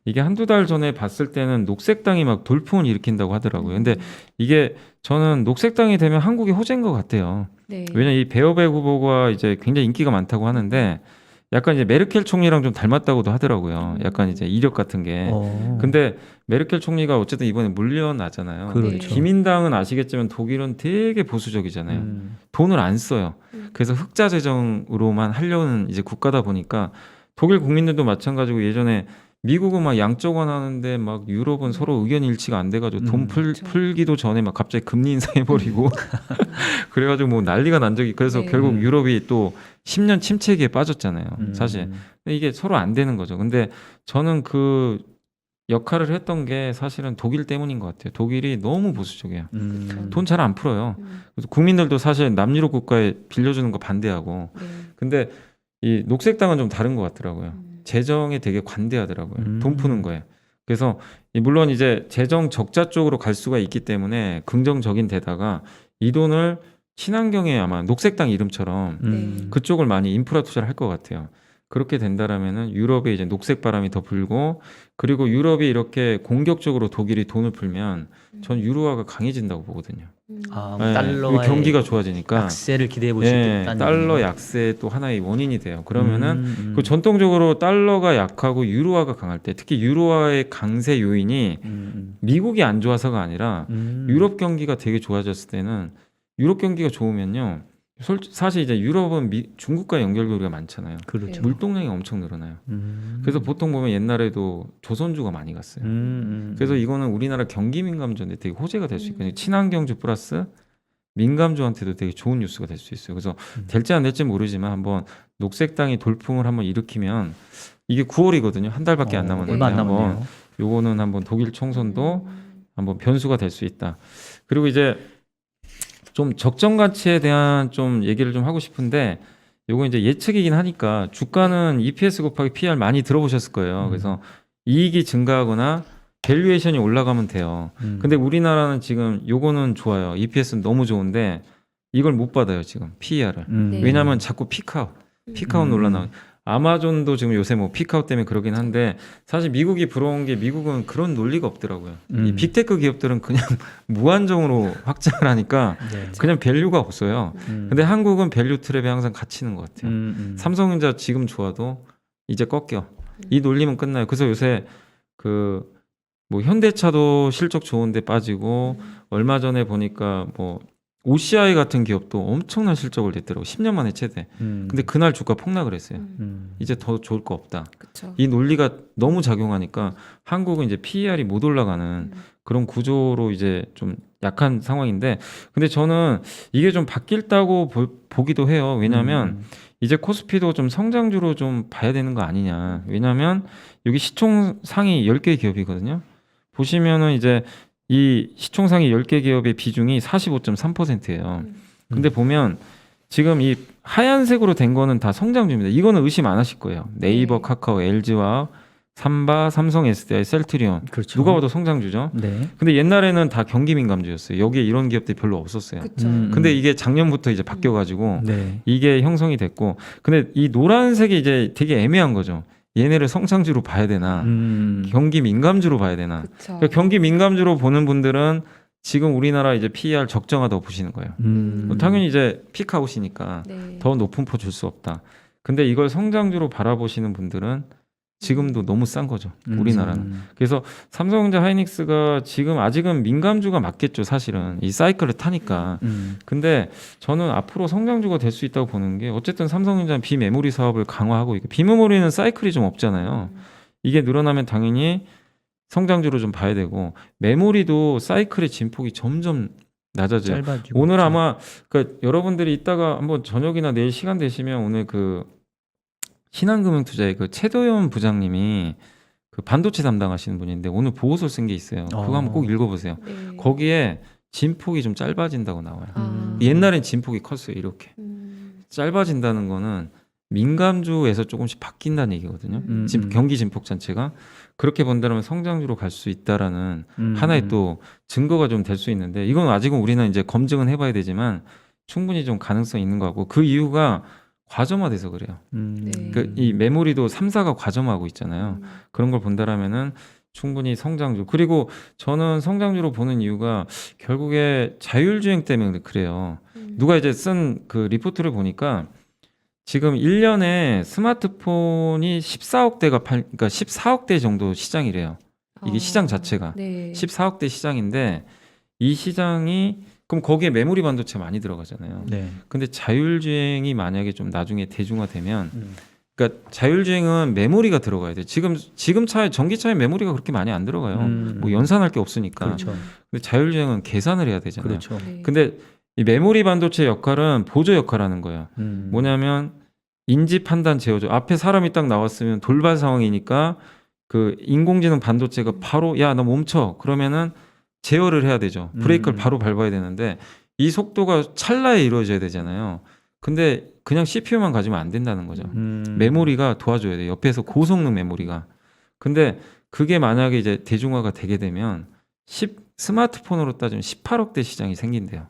이게 한두 달 전에 봤을 때는 녹색당이 막 돌풍을 일으킨다고 하더라고요. 근데 이게 저는 녹색당이 되면 한국의 호재인 것 같아요. 네. 왜냐면 이 베어백 후보가 이제 굉장히 인기가 많다고 하는데 약간 이제 메르켈 총리랑 좀 닮았다고도 하더라고요. 약간 이제 이력 같은 게. 근데 메르켈 총리가 어쨌든 이번에 물러나잖아요. 그렇죠. 기민당은 아시겠지만 독일은 되게 보수적이잖아요. 돈을 안 써요. 그래서 흑자 재정으로만 하려는 이제 국가다 보니까 독일 국민들도 마찬가지고 예전에 미국은 막 양적완 하는데 막 유럽은 서로 의견 일치가 안 돼가지고 돈 풀기도 전에 막 갑자기 금리 인상해버리고 그래가지고 뭐 난리가 난 적이 그래서 네. 결국 유럽이 또 10년 침체기에 빠졌잖아요. 사실 근데 이게 서로 안 되는 거죠. 근데 저는 그 역할을 했던 게 사실은 독일 때문인 것 같아요. 독일이 너무 보수적이에요. 돈 잘 안 풀어요. 그래서 국민들도 사실 남유럽 국가에 빌려주는 거 반대하고 네. 근데 이 녹색당은 좀 다른 것 같더라고요. 재정에 되게 관대하더라고요. 돈 푸는 거에. 그래서 물론 이제 재정 적자 쪽으로 갈 수가 있기 때문에 긍정적인 데다가 이 돈을 친환경에 아마 녹색당 이름처럼 그쪽을 많이 인프라 투자를 할 것 같아요. 그렇게 된다라면은 유럽에 이제 녹색 바람이 더 불고 그리고 유럽이 이렇게 공격적으로 독일이 돈을 풀면 전 유로화가 강해진다고 보거든요. 아, 네, 달러의 경기가 좋아지니까 약세를 기대해 볼 수 예, 있다는 달러 얘기네요. 약세 또 하나의 원인이 돼요. 그러면은 그 전통적으로 달러가 약하고 유로화가 강할 때 특히 유로화의 강세 요인이 미국이 안 좋아서가 아니라 유럽 경기가 되게 좋아졌을 때는 유럽 경기가 좋으면요. 사실 이제 유럽은 중국과 연결고리가 많잖아요. 그렇죠. 물동량이 엄청 늘어나요. 그래서 보통 보면 옛날에도 조선주가 많이 갔어요. 그래서 이거는 우리나라 경기 민감주인데 되게 호재가 될 수 있거든요. 친환경주 플러스 민감주한테도 되게 좋은 뉴스가 될 수 있어요. 그래서 될지 안 될지 모르지만 한번 녹색당이 돌풍을 한번 일으키면 이게 9월이거든요. 한 달밖에 안 남았는데 얼마 안 한번 남았네요. 요거는 한번 독일 총선도 한번 변수가 될 수 있다. 그리고 이제 좀 적정 가치에 대한 좀 얘기를 좀 하고 싶은데 요거 이제 예측이긴 하니까 주가는 EPS 곱하기 PR 많이 들어보셨을 거예요. 그래서 이익이 증가하거나 밸류에이션이 올라가면 돼요. 근데 우리나라는 지금 요거는 좋아요. EPS는 너무 좋은데 이걸 못 받아요, 지금 PER을. 네. 왜냐면 자꾸 피크아웃 논란 아마존도 지금 요새 뭐 피크아웃 때문에 그러긴 한데 사실 미국이 부러운 게 미국은 그런 논리가 없더라고요. 이 빅테크 기업들은 그냥 무한정으로 확장을 하니까 네. 그냥 밸류가 없어요. 근데 한국은 밸류 트랩에 항상 갇히는 것 같아요. 삼성전자 지금 좋아도 이제 꺾여. 이 논리면 끝나요. 그래서 요새 그 뭐 현대차도 실적 좋은데 빠지고 얼마 전에 보니까 뭐 OCI 같은 기업도 엄청난 실적을 냈더라고. 10년 만에 최대. 근데 그날 주가 폭락을 했어요. 이제 더 좋을 거 없다. 그쵸. 이 논리가 너무 작용하니까 한국은 이제 PER이 못 올라가는 그런 구조로 이제 좀 약한 상황인데 근데 저는 이게 좀 바뀔다고 보기도 해요. 왜냐하면 이제 코스피도 좀 성장주로 좀 봐야 되는 거 아니냐. 왜냐하면 여기 시총 상위 10개 기업이거든요. 보시면은 이제 이 시총 상위 10개 기업의 비중이 45.3%예요. 근데 보면 지금 이 하얀색으로 된 거는 다 성장주입니다. 이거는 의심 안 하실 거예요. 네이버, 카카오, LG와 삼바, 삼성, SDI, 셀트리온. 그렇죠. 누가 봐도 성장주죠. 네. 근데 옛날에는 다 경기 민감주였어요. 여기에 이런 기업들이 별로 없었어요. 그쵸. 근데 이게 작년부터 이제 바뀌어가지고 네. 이게 형성이 됐고, 근데 이 노란색이 이제 되게 애매한 거죠. 얘네를 성장주로 봐야 되나, 경기 민감주로 봐야 되나. 그쵸. 그러니까 경기 민감주로 보는 분들은 지금 우리나라 이제 PER 적정하다고 보시는 거예요. 당연히 이제 피크아웃이니까 네. 더 높은 포 줄 수 없다. 근데 이걸 성장주로 바라보시는 분들은 지금도 너무 싼 거죠. 우리나라는. 그래서 삼성전자 하이닉스가 지금 아직은 민감주가 맞겠죠. 사실은 이 사이클을 타니까. 근데 저는 앞으로 성장주가 될 수 있다고 보는 게 어쨌든 삼성전자는 비메모리 사업을 강화하고 있고 비메모리는 사이클이 좀 없잖아요. 이게 늘어나면 당연히 성장주로 좀 봐야 되고 메모리도 사이클의 진폭이 점점 낮아져요. 짧아지고 오늘 있죠. 아마 그러니까 여러분들이 이따가 한번 저녁이나 내일 시간 되시면 오늘 그 신한금융투자의 그 최도연 부장님이 그 반도체 담당하시는 분인데 오늘 보고서 쓴 게 있어요. 그거 한번 꼭 읽어보세요. 네. 거기에 진폭이 좀 짧아진다고 나와요. 아. 옛날엔 진폭이 컸어요. 이렇게 음. 짧아진다는 거는 민감주에서 조금씩 바뀐다는 얘기거든요. 지금 경기 진폭 자체가 그렇게 본다면 성장주로 갈 수 있다라는 하나의 또 증거가 좀 될 수 있는데 이건 아직은 우리는 이제 검증은 해봐야 되지만 충분히 좀 가능성이 있는 것 같고 그 이유가 과점화돼서 그래요. 네. 그 이 메모리도 3사가 과점화하고 있잖아요. 그런 걸 본다라면은 충분히 성장주. 그리고 저는 성장주로 보는 이유가 결국에 자율주행 때문에 그래요. 누가 이제 쓴 그 리포트를 보니까 지금 1년에 스마트폰이 14억대가 그러니까 14억대 정도 시장이래요. 이게 시장 자체가 네. 14억대 시장인데 이 시장이 그럼 거기에 메모리 반도체 많이 들어가잖아요. 네. 근데 자율주행이 만약에 좀 나중에 대중화되면 그러니까 자율주행은 메모리가 들어가야 돼. 지금 차에 전기차에 메모리가 그렇게 많이 안 들어가요. 뭐 연산할 게 없으니까. 그렇죠. 근데 자율주행은 계산을 해야 되잖아요. 그렇죠. 네. 근데 이 메모리 반도체 역할은 보조 역할하는 거예요. 뭐냐면 인지 판단 제어죠. 앞에 사람이 딱 나왔으면 돌발 상황이니까 그 인공지능 반도체가 바로 야 너 멈춰 그러면은 제어를 해야 되죠. 브레이크를 바로 밟아야 되는데 이 속도가 찰나에 이루어져야 되잖아요. 근데 그냥 CPU만 가지면 안 된다는 거죠. 메모리가 도와줘야 돼요. 옆에서 고성능 메모리가. 근데 그게 만약에 이제 대중화가 되게 되면 스마트폰으로 따지면 18억대 시장이 생긴대요.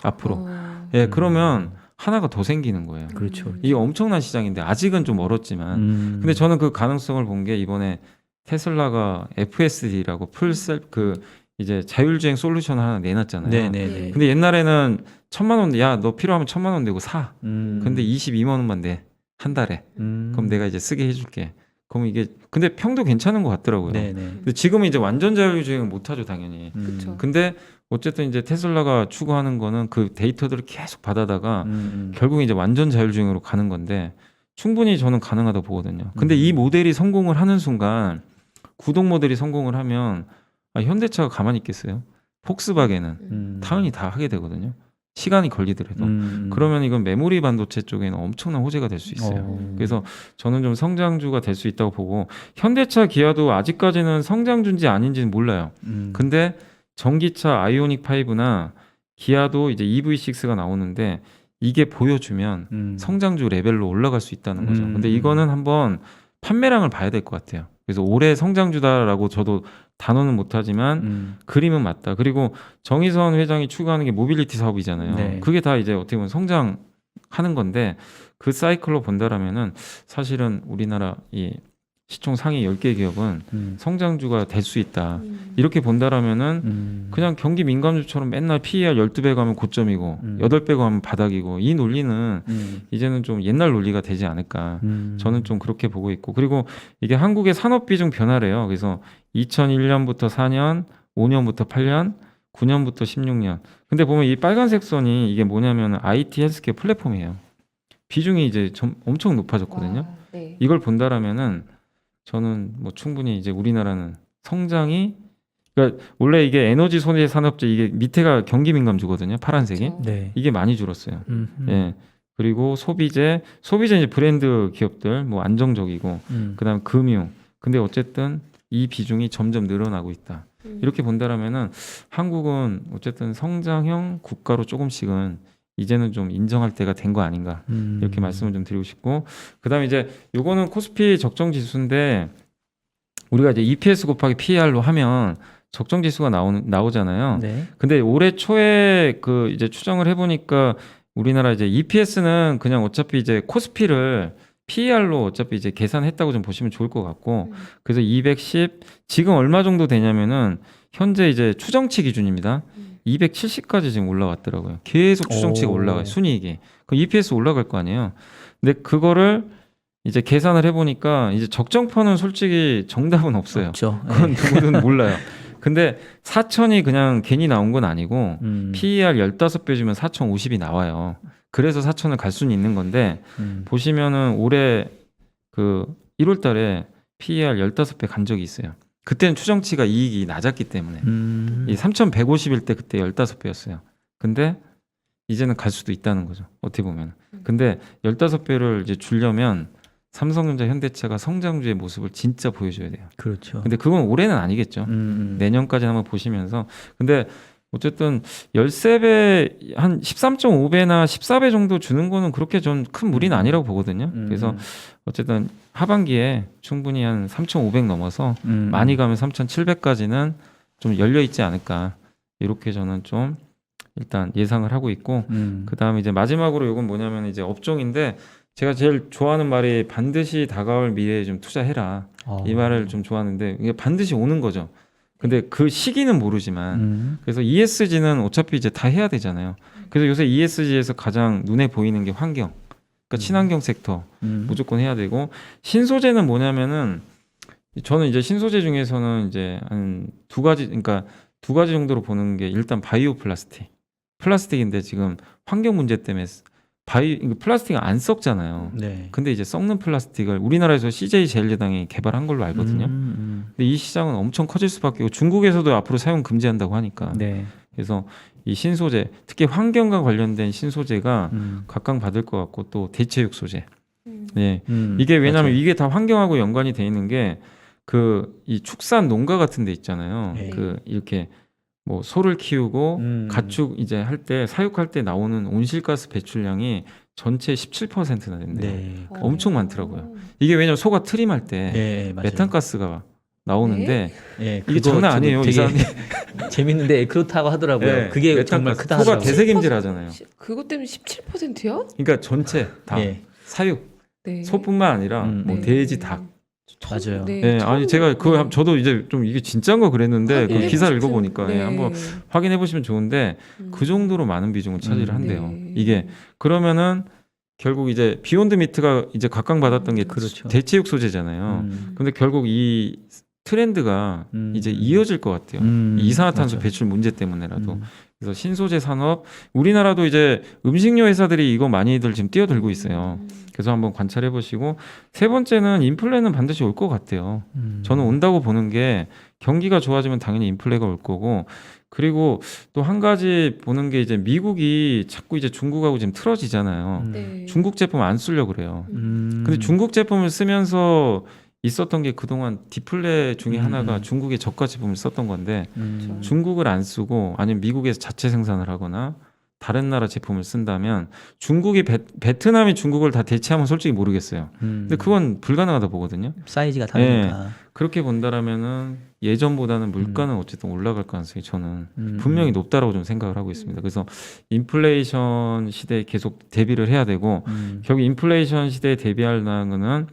앞으로. 예, 그러면 하나가 더 생기는 거예요. 그렇죠. 이게 엄청난 시장인데 아직은 좀 멀었지만 근데 저는 그 가능성을 본 게 이번에 테슬라가 FSD라고 풀셀 그 이제 자율주행 솔루션을 하나 내놨잖아요. 네네네. 근데 옛날에는 1,000만 원, 야, 너 필요하면 1,000만 원 내고 사. 음. 근데 22만 원만 내. 한 달에. 그럼 내가 이제 쓰게 해줄게. 그럼 이게 근데 평도 괜찮은 것 같더라고요. 네네. 근데 지금은 이제 완전 자율주행은 못하죠, 당연히. 그쵸. 근데 어쨌든 이제 테슬라가 추구하는 거는 그 데이터들을 계속 받아다가 결국 이제 완전 자율주행으로 가는 건데 충분히 저는 가능하다고 보거든요. 근데 이 모델이 성공을 하는 순간 구동 모델이 성공을 하면 현대차가 가만히 있겠어요? 폭스바겐은 당연히 다 하게 되거든요. 시간이 걸리더라도. 그러면 이건 메모리 반도체 쪽에는 엄청난 호재가 될 수 있어요. 그래서 저는 좀 성장주가 될 수 있다고 보고 현대차, 기아도 아직까지는 성장주인지 아닌지는 몰라요. 근데 전기차 아이오닉 5나 기아도 이제 EV6가 나오는데 이게 보여주면 성장주 레벨로 올라갈 수 있다는 거죠. 근데 이거는 한번 판매량을 봐야 될 것 같아요. 그래서 올해 성장주다라고 저도 단어는 못하지만 그림은 맞다. 그리고 정의선 회장이 추구하는 게 모빌리티 사업이잖아요. 네. 그게 다 이제 어떻게 보면 성장하는 건데 그 사이클로 본다라면은 사실은 우리나라 이 시총 상위 10개 기업은 성장주가 될 수 있다. 이렇게 본다라면은 그냥 경기 민감주처럼 맨날 PER 12배 가면 고점이고 8배 가면 바닥이고 이 논리는 이제는 좀 옛날 논리가 되지 않을까. 저는 좀 그렇게 보고 있고 그리고 이게 한국의 산업 비중 변화래요. 그래서 2001년부터 4년, 5년부터 8년, 9년부터 16년. 근데 보면 이 빨간색 선이 이게 뭐냐면 IT 헬스케어 플랫폼이에요. 비중이 이제 엄청 높아졌거든요. 와, 네. 이걸 본다라면은 저는 뭐 충분히 이제 우리나라는 성장이 그러니까 원래 이게 에너지 소재 산업재 이게 밑에가 경기 민감주거든요. 파란색이. 그렇죠. 네. 이게 많이 줄었어요. 예. 그리고 소비재 이제 브랜드 기업들 뭐 안정적이고 그다음 금융. 근데 어쨌든 이 비중이 점점 늘어나고 있다. 이렇게 본다라면은 한국은 어쨌든 성장형 국가로 조금씩은 이제는 좀 인정할 때가 된 거 아닌가 이렇게 말씀을 좀 드리고 싶고 그다음에 이제 요거는 코스피 적정 지수인데 우리가 이제 EPS 곱하기 PER로 하면 적정 지수가 나오잖아요. 네. 근데 올해 초에 그 이제 추정을 해보니까 우리나라 이제 EPS는 그냥 어차피 이제 코스피를 PER로 어차피 이제 계산했다고 좀 보시면 좋을 것 같고 그래서 210 지금 얼마 정도 되냐면은 현재 이제 추정치 기준입니다. 270까지 지금 올라왔더라고요. 계속 추정치가 오. 올라가요. 순이익이. 그럼 EPS 올라갈 거 아니에요. 근데 그거를 이제 계산을 해보니까 이제 적정편은 솔직히 정답은 없어요. 없죠. 그건 누구든 몰라요. 근데 4,000이 그냥 괜히 나온 건 아니고 PER 15배 주면 4,050이 나와요. 그래서 4,000을 갈 수는 있는 건데 보시면은 올해 그 1월 달에 PER 15배 간 적이 있어요. 그때는 추정치가 이익이 낮았기 때문에 이 3,150일 때 그때 15배였어요. 근데 이제는 갈 수도 있다는 거죠. 어떻게 보면. 근데 15배를 이제 주려면 삼성전자, 현대차가 성장주의 모습을 진짜 보여줘야 돼요. 그렇죠. 근데 그건 올해는 아니겠죠. 내년까지 한번 보시면서. 근데 어쨌든 13배, 한 13.5배나 14배 정도 주는 거는 그렇게 전 큰 무리는 아니라고 보거든요. 그래서 어쨌든 하반기에 충분히 한 3,500 넘어서 많이 가면 3,700까지는 좀 열려 있지 않을까. 이렇게 저는 좀 일단 예상을 하고 있고, 그 다음에 이제 마지막으로 이건 뭐냐면 이제 업종인데, 제가 제일 좋아하는 말이 반드시 다가올 미래에 좀 투자해라. 이 말을 좀 좋아하는데, 이게 반드시 오는 거죠. 근데 그 시기는 모르지만, 그래서 ESG는 어차피 이제 다 해야 되잖아요. 그래서 요새 ESG에서 가장 눈에 보이는 게 환경. 그러니까 친환경 섹터 무조건 해야 되고, 신소재는 뭐냐면은, 저는 이제 신소재 중에서는 이제 한 두 가지, 그러니까 두 가지 정도로 보는 게 일단 바이오 플라스틱. 플라스틱인데 지금 환경 문제 때문에 플라스틱은 안 썩잖아요. 네. 근데 이제 썩는 플라스틱을 우리나라에서 CJ 제일제당이 개발한 걸로 알거든요. 근데 이 시장은 엄청 커질 수밖에 없고 중국에서도 앞으로 사용 금지한다고 하니까. 네. 그래서 이 신소재, 특히 환경과 관련된 신소재가 각광받을 것 같고 또 대체육 소재. 네. 이게 왜냐하면 맞아요. 이게 다 환경하고 연관이 돼 있는 게 그 이 축산 농가 같은 데 있잖아요. 네. 그 이렇게 뭐 소를 키우고 가축 이제 할 때 사육할 때 나오는 온실가스 배출량이 전체 17%나 된대요. 네. 엄청 많더라고요. 이게 왜냐면 소가 트림할 때 네, 맞아요. 메탄가스가 나오는데 네, 이게 그거 장난 저도 아니에요. 이 되게 사람이 재밌는데 그렇다고 하더라고요. 네, 그게 정말 메탄가스. 크다 소가 하더라고요. 대세김질하잖아요. 그것 때문에 17%요? 그러니까 전체 다 예. 사육 네. 소뿐만 아니라 뭐 네. 돼지, 닭. 맞아요. 네, 아니 제가 그거 저도 이제 좀 이게 진짜인가 그랬는데 그 확인해보고 기사를 싶은- 읽어보니까 네. 예, 한번 확인해 보시면 좋은데 그 정도로 많은 비중을 차지를 한대요. 네. 이게 그러면은 결국 이제 비욘드 미트가 이제 각광받았던 게 그렇죠. 대체육 소재잖아요. 근데 결국 이 트렌드가 이제 이어질 것 같아요. 이 이산화탄소 맞아요. 배출 문제 때문에라도. 그래서 신소재 산업, 우리나라도 이제 음식료 회사들이 이거 많이들 지금 뛰어들고 있어요. 그래서 한번 관찰해 보시고, 세 번째는 인플레는 반드시 올 것 같아요. 저는 온다고 보는 게 경기가 좋아지면 당연히 인플레가 올 거고, 그리고 또 한 가지 보는 게 이제 미국이 자꾸 이제 중국하고 지금 틀어지잖아요. 네. 중국 제품 안 쓰려고 그래요. 근데 근데 중국 제품을 쓰면서 있었던 게 그동안 디플레 중에 하나가 중국의 저가 제품을 썼던 건데 중국을 안 쓰고 아니면 미국에서 자체 생산을 하거나 다른 나라 제품을 쓴다면 중국이 베트남이 중국을 다 대체하면 솔직히 모르겠어요. 근데 그건 불가능하다 보거든요. 사이즈가 다르니까. 그렇게 본다라면은 예전보다는 물가는 어쨌든 올라갈 가능성이 저는 분명히 높다라고 좀 생각을 하고 있습니다. 그래서 인플레이션 시대에 계속 대비를 해야 되고 결국 인플레이션 시대에 대비하려는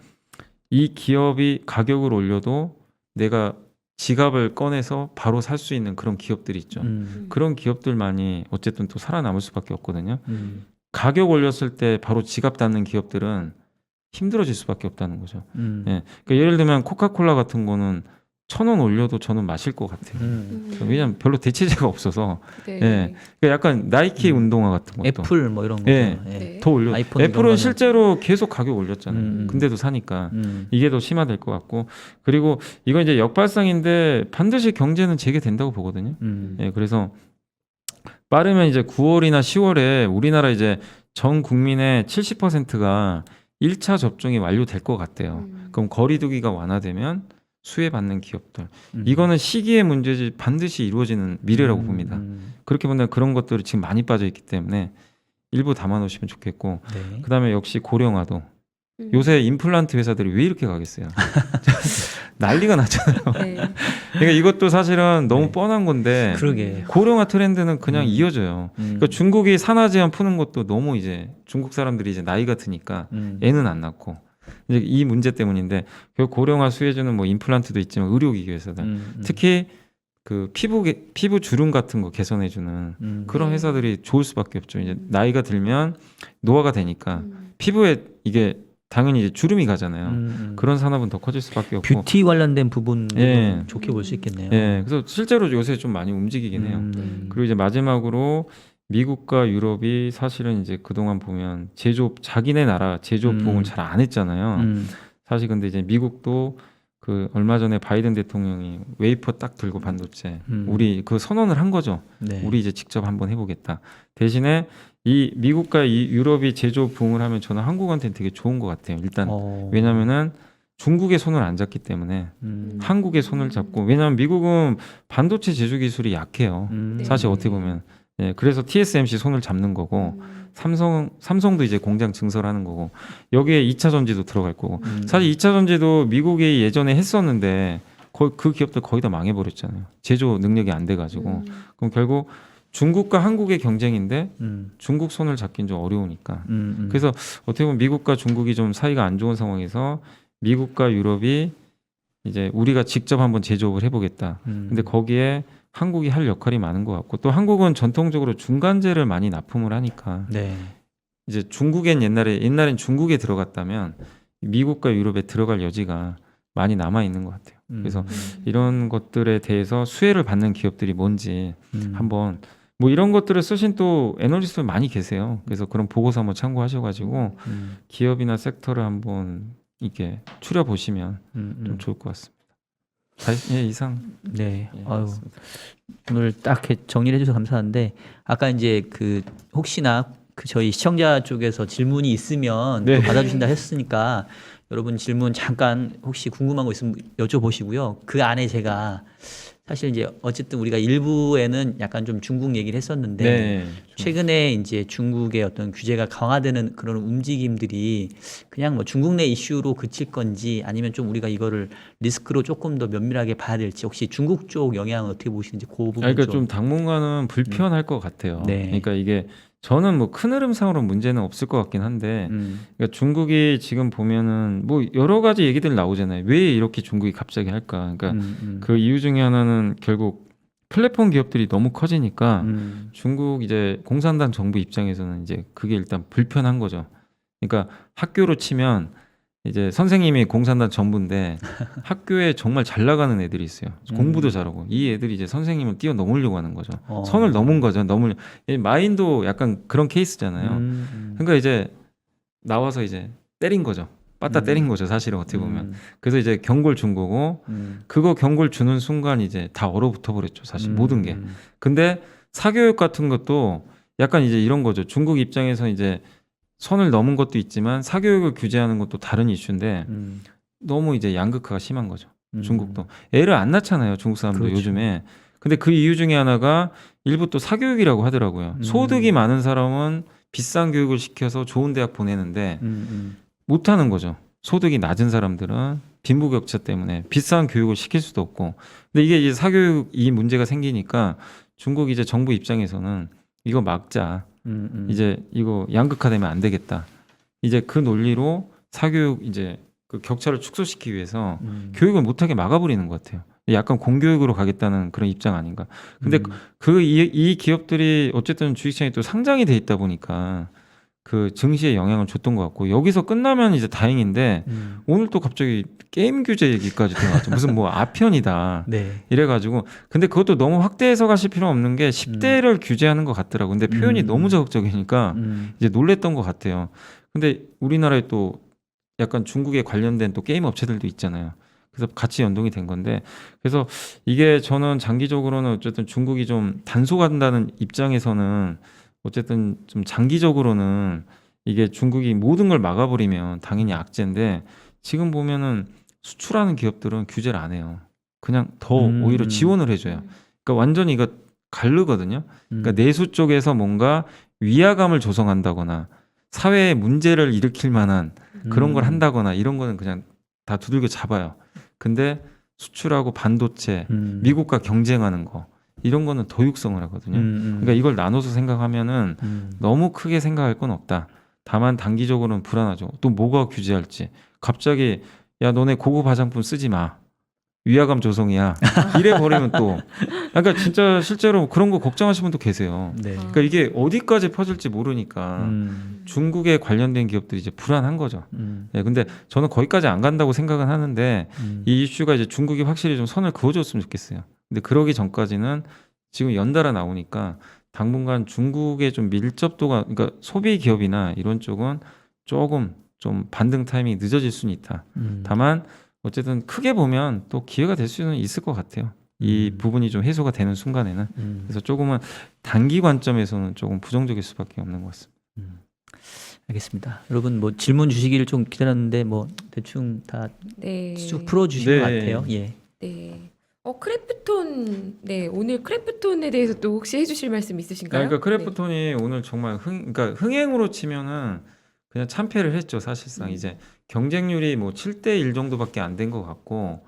이 기업이 가격을 올려도 내가 지갑을 꺼내서 바로 살 수 있는 그런 기업들이 있죠. 그런 기업들만이 어쨌든 또 살아남을 수밖에 없거든요. 가격 올렸을 때 바로 지갑 닫는 기업들은 힘들어질 수밖에 없다는 거죠. 예. 그러니까 예를 들면 코카콜라 같은 거는 1,000원 올려도 저는 마실 것 같아요. 왜냐하면 별로 대체제가 없어서. 네. 예. 그러니까 약간 나이키 운동화 같은 것도 애플 뭐 이런 거. 예. 네. 더 올려. 아이폰 이런 애플은 거는- 실제로 계속 가격 올렸잖아요. 근데도 사니까 이게 더 심화될 것 같고, 그리고 이건 이제 역발상인데 반드시 경제는 재개된다고 보거든요. 예, 그래서 빠르면 이제 9월이나 10월에 우리나라 이제 전 국민의 70%가 1차 접종이 완료될 것 같대요. 그럼 거리두기가 완화되면 수혜받는 기업들. 이거는 시기의 문제지 반드시 이루어지는 미래라고 봅니다. 그렇게 본다면 그런 것들이 지금 많이 빠져 있기 때문에 일부 담아 놓으시면 좋겠고, 네. 그다음에 역시 고령화도. 요새 임플란트 회사들이 왜 이렇게 가겠어요? 난리가 났잖아요. 네. 그러니까 이것도 사실은 너무 네. 뻔한 건데 그러게. 고령화 트렌드는 그냥 이어져요. 그러니까 중국이 산화 제한 푸는 것도 너무 이제 중국 사람들이 이제 나이가 드니까 애는 안 낳고, 이제 이 문제 때문인데 결국 고령화 수혜주는 뭐 임플란트도 있지만 의료기기 회사들 특히 그 피부 주름 같은 거 개선해주는 그런 회사들이 좋을 수밖에 없죠. 이제 나이가 들면 노화가 되니까 피부에 이게 당연히 이제 주름이 가잖아요. 그런 산업은 더 커질 수밖에 없고. 뷰티 관련된 부분도 예. 좋게 볼 수 있겠네요. 예, 그래서 실제로 요새 좀 많이 움직이긴 해요. 그리고 이제 마지막으로 미국과 유럽이 사실은 이제 그동안 보면 제조업 자기네 나라 제조업 부흥을 잘 안 했잖아요. 사실 근데 이제 미국도 그 얼마 전에 바이든 대통령이 웨이퍼 딱 들고 반도체 우리 그 선언을 한 거죠. 네. 우리 이제 직접 한번 해보겠다. 대신에 이 미국과 이 유럽이 제조업 부흥을 하면 저는 한국한테는 되게 좋은 것 같아요. 일단 왜냐면은 중국의 손을 안 잡기 때문에 한국의 손을 잡고 왜냐하면 미국은 반도체 제조 기술이 약해요. 사실 어떻게 보면 예, 그래서 TSMC 손을 잡는 거고 삼성도 이제 공장 증설하는 거고 여기에 2차 전지도 들어갈 거고 사실 2차 전지도 미국이 예전에 했었는데 그 기업들 거의 다 망해버렸잖아요. 제조 능력이 안 돼가지고 그럼 결국 중국과 한국의 경쟁인데 중국 손을 잡긴 좀 어려우니까 그래서 어떻게 보면 미국과 중국이 좀 사이가 안 좋은 상황에서 미국과 유럽이 이제 우리가 직접 한번 제조업을 해보겠다. 근데 거기에 한국이 할 역할이 많은 것 같고 또 한국은 전통적으로 중간재를 많이 납품을 하니까 네. 이제 중국엔 옛날엔 중국에 들어갔다면 미국과 유럽에 들어갈 여지가 많이 남아 있는 것 같아요. 그래서 이런 것들에 대해서 수혜를 받는 기업들이 뭔지 한번 뭐 이런 것들을 쓰신 또 애널리스트 많이 계세요. 그래서 그런 보고서 한번 참고하셔가지고 기업이나 섹터를 한번 이렇게 추려 보시면 좀 좋을 것 같습니다. 예, 이상. 네. 예, 아유, 맞습니다. 오늘 딱 이렇게 정리를 해주셔서 감사한데 아까 이제 그 혹시나 그 저희 시청자 쪽에서 질문이 있으면 네. 또 받아주신다 했으니까 여러분 질문 잠깐 혹시 궁금한 거 있으면 여쭤보시고요. 그 안에 제가 사실 이제 어쨌든 우리가 일부에는 약간 좀 중국 얘기를 했었는데 네. 최근에 이제 중국의 어떤 규제가 강화되는 그런 움직임들이 그냥 뭐 중국 내 이슈로 그칠 건지 아니면 좀 우리가 이거를 리스크로 조금 더 면밀하게 봐야 될지 혹시 중국 쪽 영향을 어떻게 보시는지 그 부분 그러니까 좀 당분간은 불편할 것 같아요. 네. 그러니까 이게 저는 뭐 큰 흐름상으로 문제는 없을 것 같긴 한데 그러니까 중국이 지금 보면은 뭐 여러 가지 얘기들 나오잖아요. 왜 이렇게 중국이 갑자기 할까? 그러니까 그 이유 중에 하나는 결국 플랫폼 기업들이 너무 커지니까 중국 이제 공산당 정부 입장에서는 이제 그게 일단 불편한 거죠. 그러니까 학교로 치면 이제 선생님이 공산당 전부인데 학교에 정말 잘 나가는 애들이 있어요. 공부도 잘하고 이 애들이 이제 선생님을 뛰어넘으려고 하는 거죠. 선을 넘은 거죠. 마인도 약간 그런 케이스잖아요. 그러니까 이제 나와서 이제 때린 거죠. 빠따 때린 거죠. 사실은 어떻게 보면. 그래서 이제 경고를 준 거고 그거 경고를 주는 순간 이제 다 얼어붙어 버렸죠. 사실 모든 게. 근데 사교육 같은 것도 약간 이제 이런 거죠. 중국 입장에서 이제 선을 넘은 것도 있지만 사교육을 규제하는 것도 다른 이슈인데 너무 이제 양극화가 심한 거죠. 중국도 애를 안 낳잖아요. 중국 사람도 그렇죠. 요즘에. 근데 그 이유 중에 하나가 일부 또 사교육이라고 하더라고요. 소득이 많은 사람은 비싼 교육을 시켜서 좋은 대학 보내는데 못 하는 거죠. 소득이 낮은 사람들은 빈부격차 때문에 비싼 교육을 시킬 수도 없고. 근데 이게 이제 사교육 이 문제가 생기니까 중국 이제 정부 입장에서는 이거 막자. 이제 이거 양극화되면 안 되겠다. 이제 그 논리로 사교육 이제 그 격차를 축소시키기 위해서 교육을 못하게 막아버리는 것 같아요. 약간 공교육으로 가겠다는 그런 입장 아닌가. 근데 이 기업들이 어쨌든 주식시장에 또 상장이 돼 있다 보니까 그 증시에 영향을 줬던 것 같고 여기서 끝나면 이제 다행인데 오늘 또 갑자기 게임 규제 얘기까지 들어갔죠. 무슨 뭐 아편이다. 네. 이래가지고 근데 그것도 너무 확대해서 가실 필요 없는 게 10대를 규제하는 것 같더라고. 근데 표현이 너무 자극적이니까 이제 놀랬던 것 같아요. 근데 우리나라에 또 약간 중국에 관련된 또 게임 업체들도 있잖아요. 그래서 같이 연동이 된 건데 그래서 이게 저는 장기적으로는 어쨌든 중국이 좀 단속한다는 입장에서는 어쨌든 좀 장기적으로는 이게 중국이 모든 걸 막아버리면 당연히 악재인데 지금 보면은 수출하는 기업들은 규제를 안 해요. 그냥 더 오히려 지원을 해줘요. 그러니까 완전히 이거 갈르거든요. 그러니까 내수 쪽에서 뭔가 위화감을 조성한다거나 사회에 문제를 일으킬 만한 그런 걸 한다거나 이런 거는 그냥 다 두들겨 잡아요. 근데 수출하고 반도체, 미국과 경쟁하는 거 이런 거는 더 육성을 하거든요. 그러니까 이걸 나눠서 생각하면은 너무 크게 생각할 건 없다. 다만 단기적으로는 불안하죠. 또 뭐가 규제할지. 갑자기 야 너네 고급 화장품 쓰지 마. 위화감 조성이야. 이래 버리면 또 그러니까 진짜 실제로 그런 거 걱정하시는 분도 계세요. 네. 그러니까 이게 어디까지 퍼질지 모르니까 중국에 관련된 기업들이 이제 불안한 거죠. 네, 근데 저는 거기까지 안 간다고 생각은 하는데 이 이슈가 이제 중국이 확실히 좀 선을 그어줬으면 좋겠어요. 근데 그러기 전까지는 지금 연달아 나오니까 당분간 중국의 좀 밀접도가 그러니까 소비 기업이나 이런 쪽은 조금 좀 반등 타이밍이 늦어질 수는 있다. 다만 어쨌든 크게 보면 또 기회가 될 수는 있을 것 같아요. 이 부분이 좀 해소가 되는 순간에는. 그래서 조금은 단기 관점에서는 조금 부정적일 수밖에 없는 것 같습니다. 알겠습니다. 여러분 뭐 질문 주시기를 좀 기다렸는데 뭐 대충 다 네. 쭉 풀어주신 네. 것 같아요. 예. 네. 크래프톤, 네, 오늘 크래프톤에 대해서 또 혹시 해주실 말씀 있으신가요? 그러니까 크래프톤이 오늘 정말 그러니까 흥행으로 치면은 그냥 참패를 했죠. 사실상 이제 경쟁률이 뭐 7대1 정도밖에 안 된 것 같고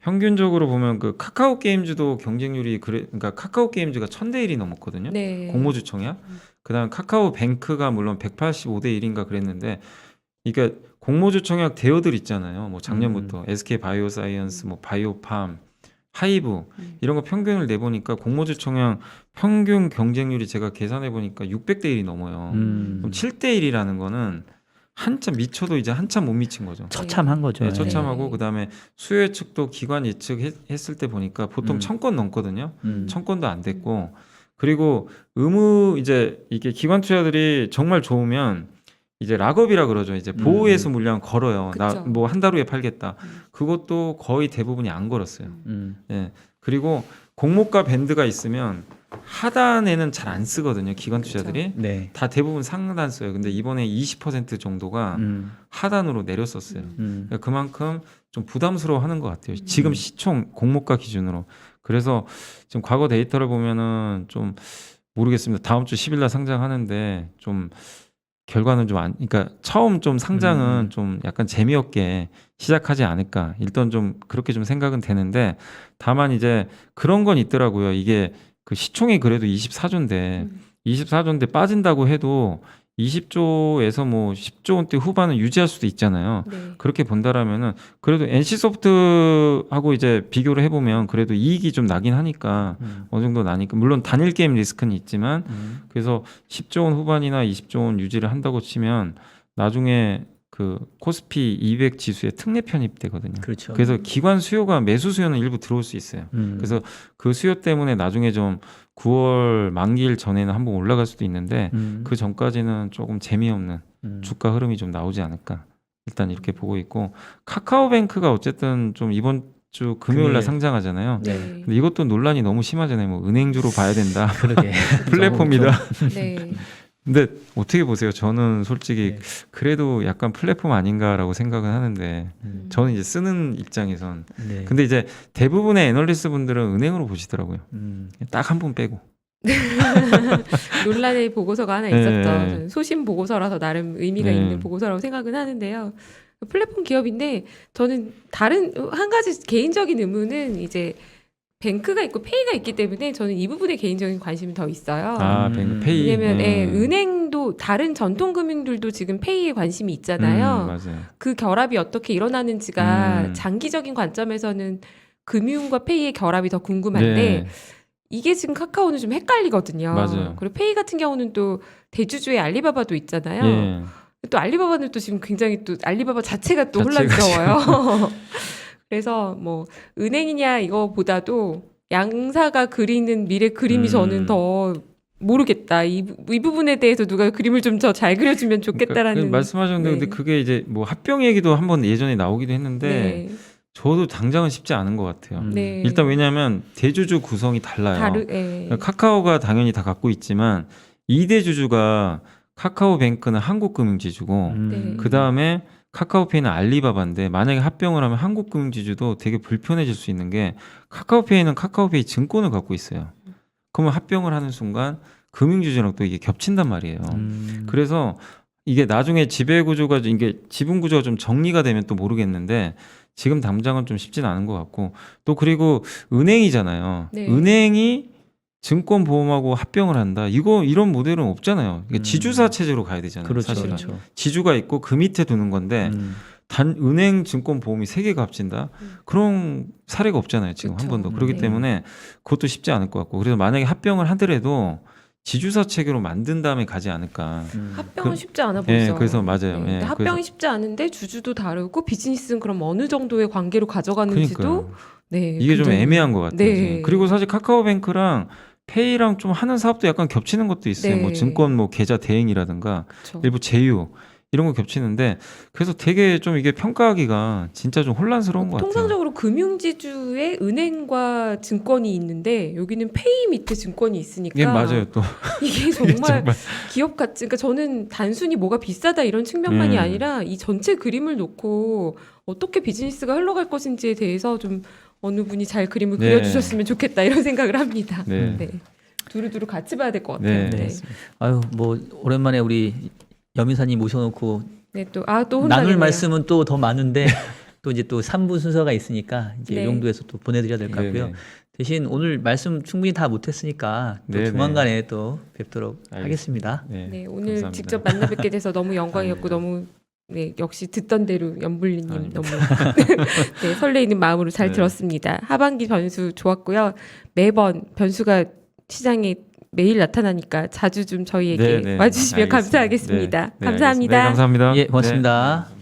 평균적으로 보면 그 카카오 게임즈도 경쟁률이 그러니까 카카오 게임즈가 1000대1이 넘었거든요. 네. 공모주 청약. 그다음 카카오 뱅크가 물론 185대1인가 그랬는데 그러니까 공모주 청약 대여들 있잖아요. 뭐 작년부터 SK 바이오사이언스, 뭐 바이오팜, 하이브 이런 거 평균을 내보니까 공모주 청약 평균 경쟁률이 제가 계산해 보니까 600대1이 넘어요. 그럼 7대1이라는 거는 한참 미쳐도 이제 한참 못 미친 거죠. 처참한 거죠. 네, 처참하고 네. 그다음에 수요 예측도 기관 예측했을 때 보니까 보통 1000건 넘거든요. 1000건도 안 됐고 그리고 이제 이게 기관 투자들이 정말 좋으면 이제 락업이라 그러죠. 이제 보호해수 물량 걸어요. 나 그쵸. 뭐 한 달 후에 팔겠다. 그것도 거의 대부분이 안 걸었어요. 예. 그리고 공모가 밴드가 있으면 하단에는 잘 안 쓰거든요. 기관 투자들이 네. 다 대부분 상단 써요. 근데 이번에 20% 정도가 하단으로 내렸었어요. 그러니까 그만큼 좀 부담스러워하는 것 같아요. 지금 시총 공모가 기준으로. 그래서 지금 과거 데이터를 보면은 좀 모르겠습니다. 다음 주 10일 날 상장하는데 좀 결과는 좀 그러니까 처음 좀 상장은 좀 약간 재미없게 시작하지 않을까. 일단 좀 그렇게 좀 생각은 되는데 다만 이제 그런 건 있더라고요. 이게 그 시총이 그래도 24조인데 24조인데 빠진다고 해도 20조에서 뭐 10조 원대 후반은 유지할 수도 있잖아요. 네. 그렇게 본다라면은 그래도 NC소프트하고 이제 비교를 해보면 그래도 이익이 좀 나긴 하니까 어느 정도 나니까 물론 단일 게임 리스크는 있지만 그래서 10조 원 후반이나 20조 원 유지를 한다고 치면 나중에 그 코스피 200 지수에 특례 편입되거든요. 그렇죠. 그래서 기관 수요가 매수 수요는 일부 들어올 수 있어요. 그래서 그 수요 때문에 나중에 좀 9월 만기일 전에는 한번 올라갈 수도 있는데 그 전까지는 조금 재미없는 주가 흐름이 좀 나오지 않을까. 일단 이렇게 보고 있고 카카오뱅크가 어쨌든 좀 이번 주 금요일 날 금요일. 상장하잖아요. 네. 근데 이것도 논란이 너무 심하잖아요. 뭐 은행주로 봐야 된다. 그러게. 플랫폼이다. 네. 근데 어떻게 보세요? 저는 솔직히 네. 그래도 약간 플랫폼 아닌가라고 생각은 하는데 저는 이제 쓰는 입장에선 네. 근데 이제 대부분의 애널리스트 분들은 은행으로 보시더라고요. 딱 한 분 빼고. 논란의 보고서가 하나 네. 있었죠. 저는 소신 보고서라서 나름 의미가 네. 있는 보고서라고 생각은 하는데요. 플랫폼 기업인데 저는 다른 한 가지 개인적인 의문은 이제 뱅크가 있고 페이가 있기 때문에 저는 이 부분에 개인적인 관심이 더 있어요. 페이. 왜냐면 은행도 다른 전통 금융들도 지금 페이에 관심이 있잖아요. 맞아요. 그 결합이 어떻게 일어나는지가 음. 장기적인 관점에서는 금융과 페이의 결합이 더 궁금한데 네. 이게 지금 카카오는 좀 헷갈리거든요. 맞아요. 그리고 페이 같은 경우는 또 대주주의 알리바바도 있잖아요. 예. 또 알리바바는 또 지금 굉장히 또 알리바바 자체가 또 자체가 혼란스러워요. 그래서 뭐 은행이냐 이거보다도 양사가 그리는 미래 그림이 저는 더 모르겠다. 이 부분에 대해서 누가 그림을 좀 더 잘 그려주면 좋겠다라는. 그러니까 말씀하셨는데 네. 근데 그게 이제 뭐 합병 얘기도 한번 예전에 나오기도 했는데 네. 저도 당장은 쉽지 않은 것 같아요. 네. 일단 왜냐하면 대주주 구성이 달라요. 예. 카카오가 당연히 다 갖고 있지만 2대 주주가 카카오뱅크는 한국금융지주고 네. 그 다음에 카카오페이는 알리바바인데 만약에 합병을 하면 한국금융지주도 되게 불편해질 수 있는 게 카카오페이는 카카오페이 증권을 갖고 있어요. 그러면 합병을 하는 순간 금융지주랑 또 이게 겹친단 말이에요. 그래서 이게 나중에 지배구조가 이게 지분구조가 좀 정리가 되면 또 모르겠는데 지금 당장은 좀 쉽진 않은 것 같고 또 그리고 은행이잖아요. 네. 은행이 증권보험하고 합병을 한다. 이런 모델은 없잖아요. 이게 지주사 체제로 가야 되잖아요. 그렇죠. 사실은. 그렇죠. 지주가 있고 그 밑에 두는 건데 단 은행 증권 보험이 3개가 합친다. 그런 사례가 없잖아요. 지금 그쵸. 한 번도. 그렇기 네. 때문에 그것도 쉽지 않을 것 같고. 그래서 만약에 합병을 하더라도 지주사 체계로 만든 다음에 가지 않을까. 합병은 그- 쉽지 않아 예, 보이죠. 그래서 맞아요. 근데 예, 합병이 그래서- 쉽지 않은데 주주도 다르고 비즈니스는 그럼 어느 정도의 관계로 가져가는지도 그러니까요. 네, 이게 좀 굉장히- 애매한 것 같아요. 네. 지금. 그리고 사실 카카오뱅크랑 페이랑 좀 하는 사업도 약간 겹치는 것도 있어요. 네. 뭐 증권 뭐 계좌 대행이라든가 그쵸. 일부 제휴 이런 거 겹치는데 그래서 되게 좀 이게 평가하기가 진짜 좀 혼란스러운 것 같아요. 통상적으로 금융지주에 은행과 증권이 있는데 여기는 페이 밑에 증권이 있으니까 이게 맞아요 또. 이게 정말 기업 가치. 그러니까 저는 단순히 뭐가 비싸다 이런 측면만이 아니라 이 전체 그림을 놓고 어떻게 비즈니스가 흘러갈 것인지에 대해서 좀 어느 분이 잘 그림을 네. 그려주셨으면 좋겠다 이런 생각을 합니다. 네. 네. 두루두루 같이 봐야 될 것 같아요. 네. 네. 아유 뭐 오랜만에 우리 염인사님 모셔놓고 네, 또 혼나겠네요. 나눌 말씀은 또 더 많은데 또 이제 또 3부 순서가 있으니까 이제 네. 이 정도에서 또 보내드려야 될 것 같고요. 네네. 대신 오늘 말씀 충분히 다 못했으니까 또 네네. 조만간에 또 뵙도록 알겠습니다. 하겠습니다. 네, 네, 오늘 감사합니다. 직접 만나 뵙게 돼서 너무 영광이었고 아닙니다. 너무 네, 역시 듣던 대로 연불리님 아닙니다. 너무 네, 설레이는 마음으로 잘 네. 들었습니다. 하반기 변수 좋았고요. 매번 변수가 시장에 매일 나타나니까 자주 좀 저희에게 네, 네. 와주시면 알겠습니다. 감사하겠습니다. 네, 네, 감사합니다. 알겠습니다. 네, 감사합니다. 예, 고맙습니다. 네.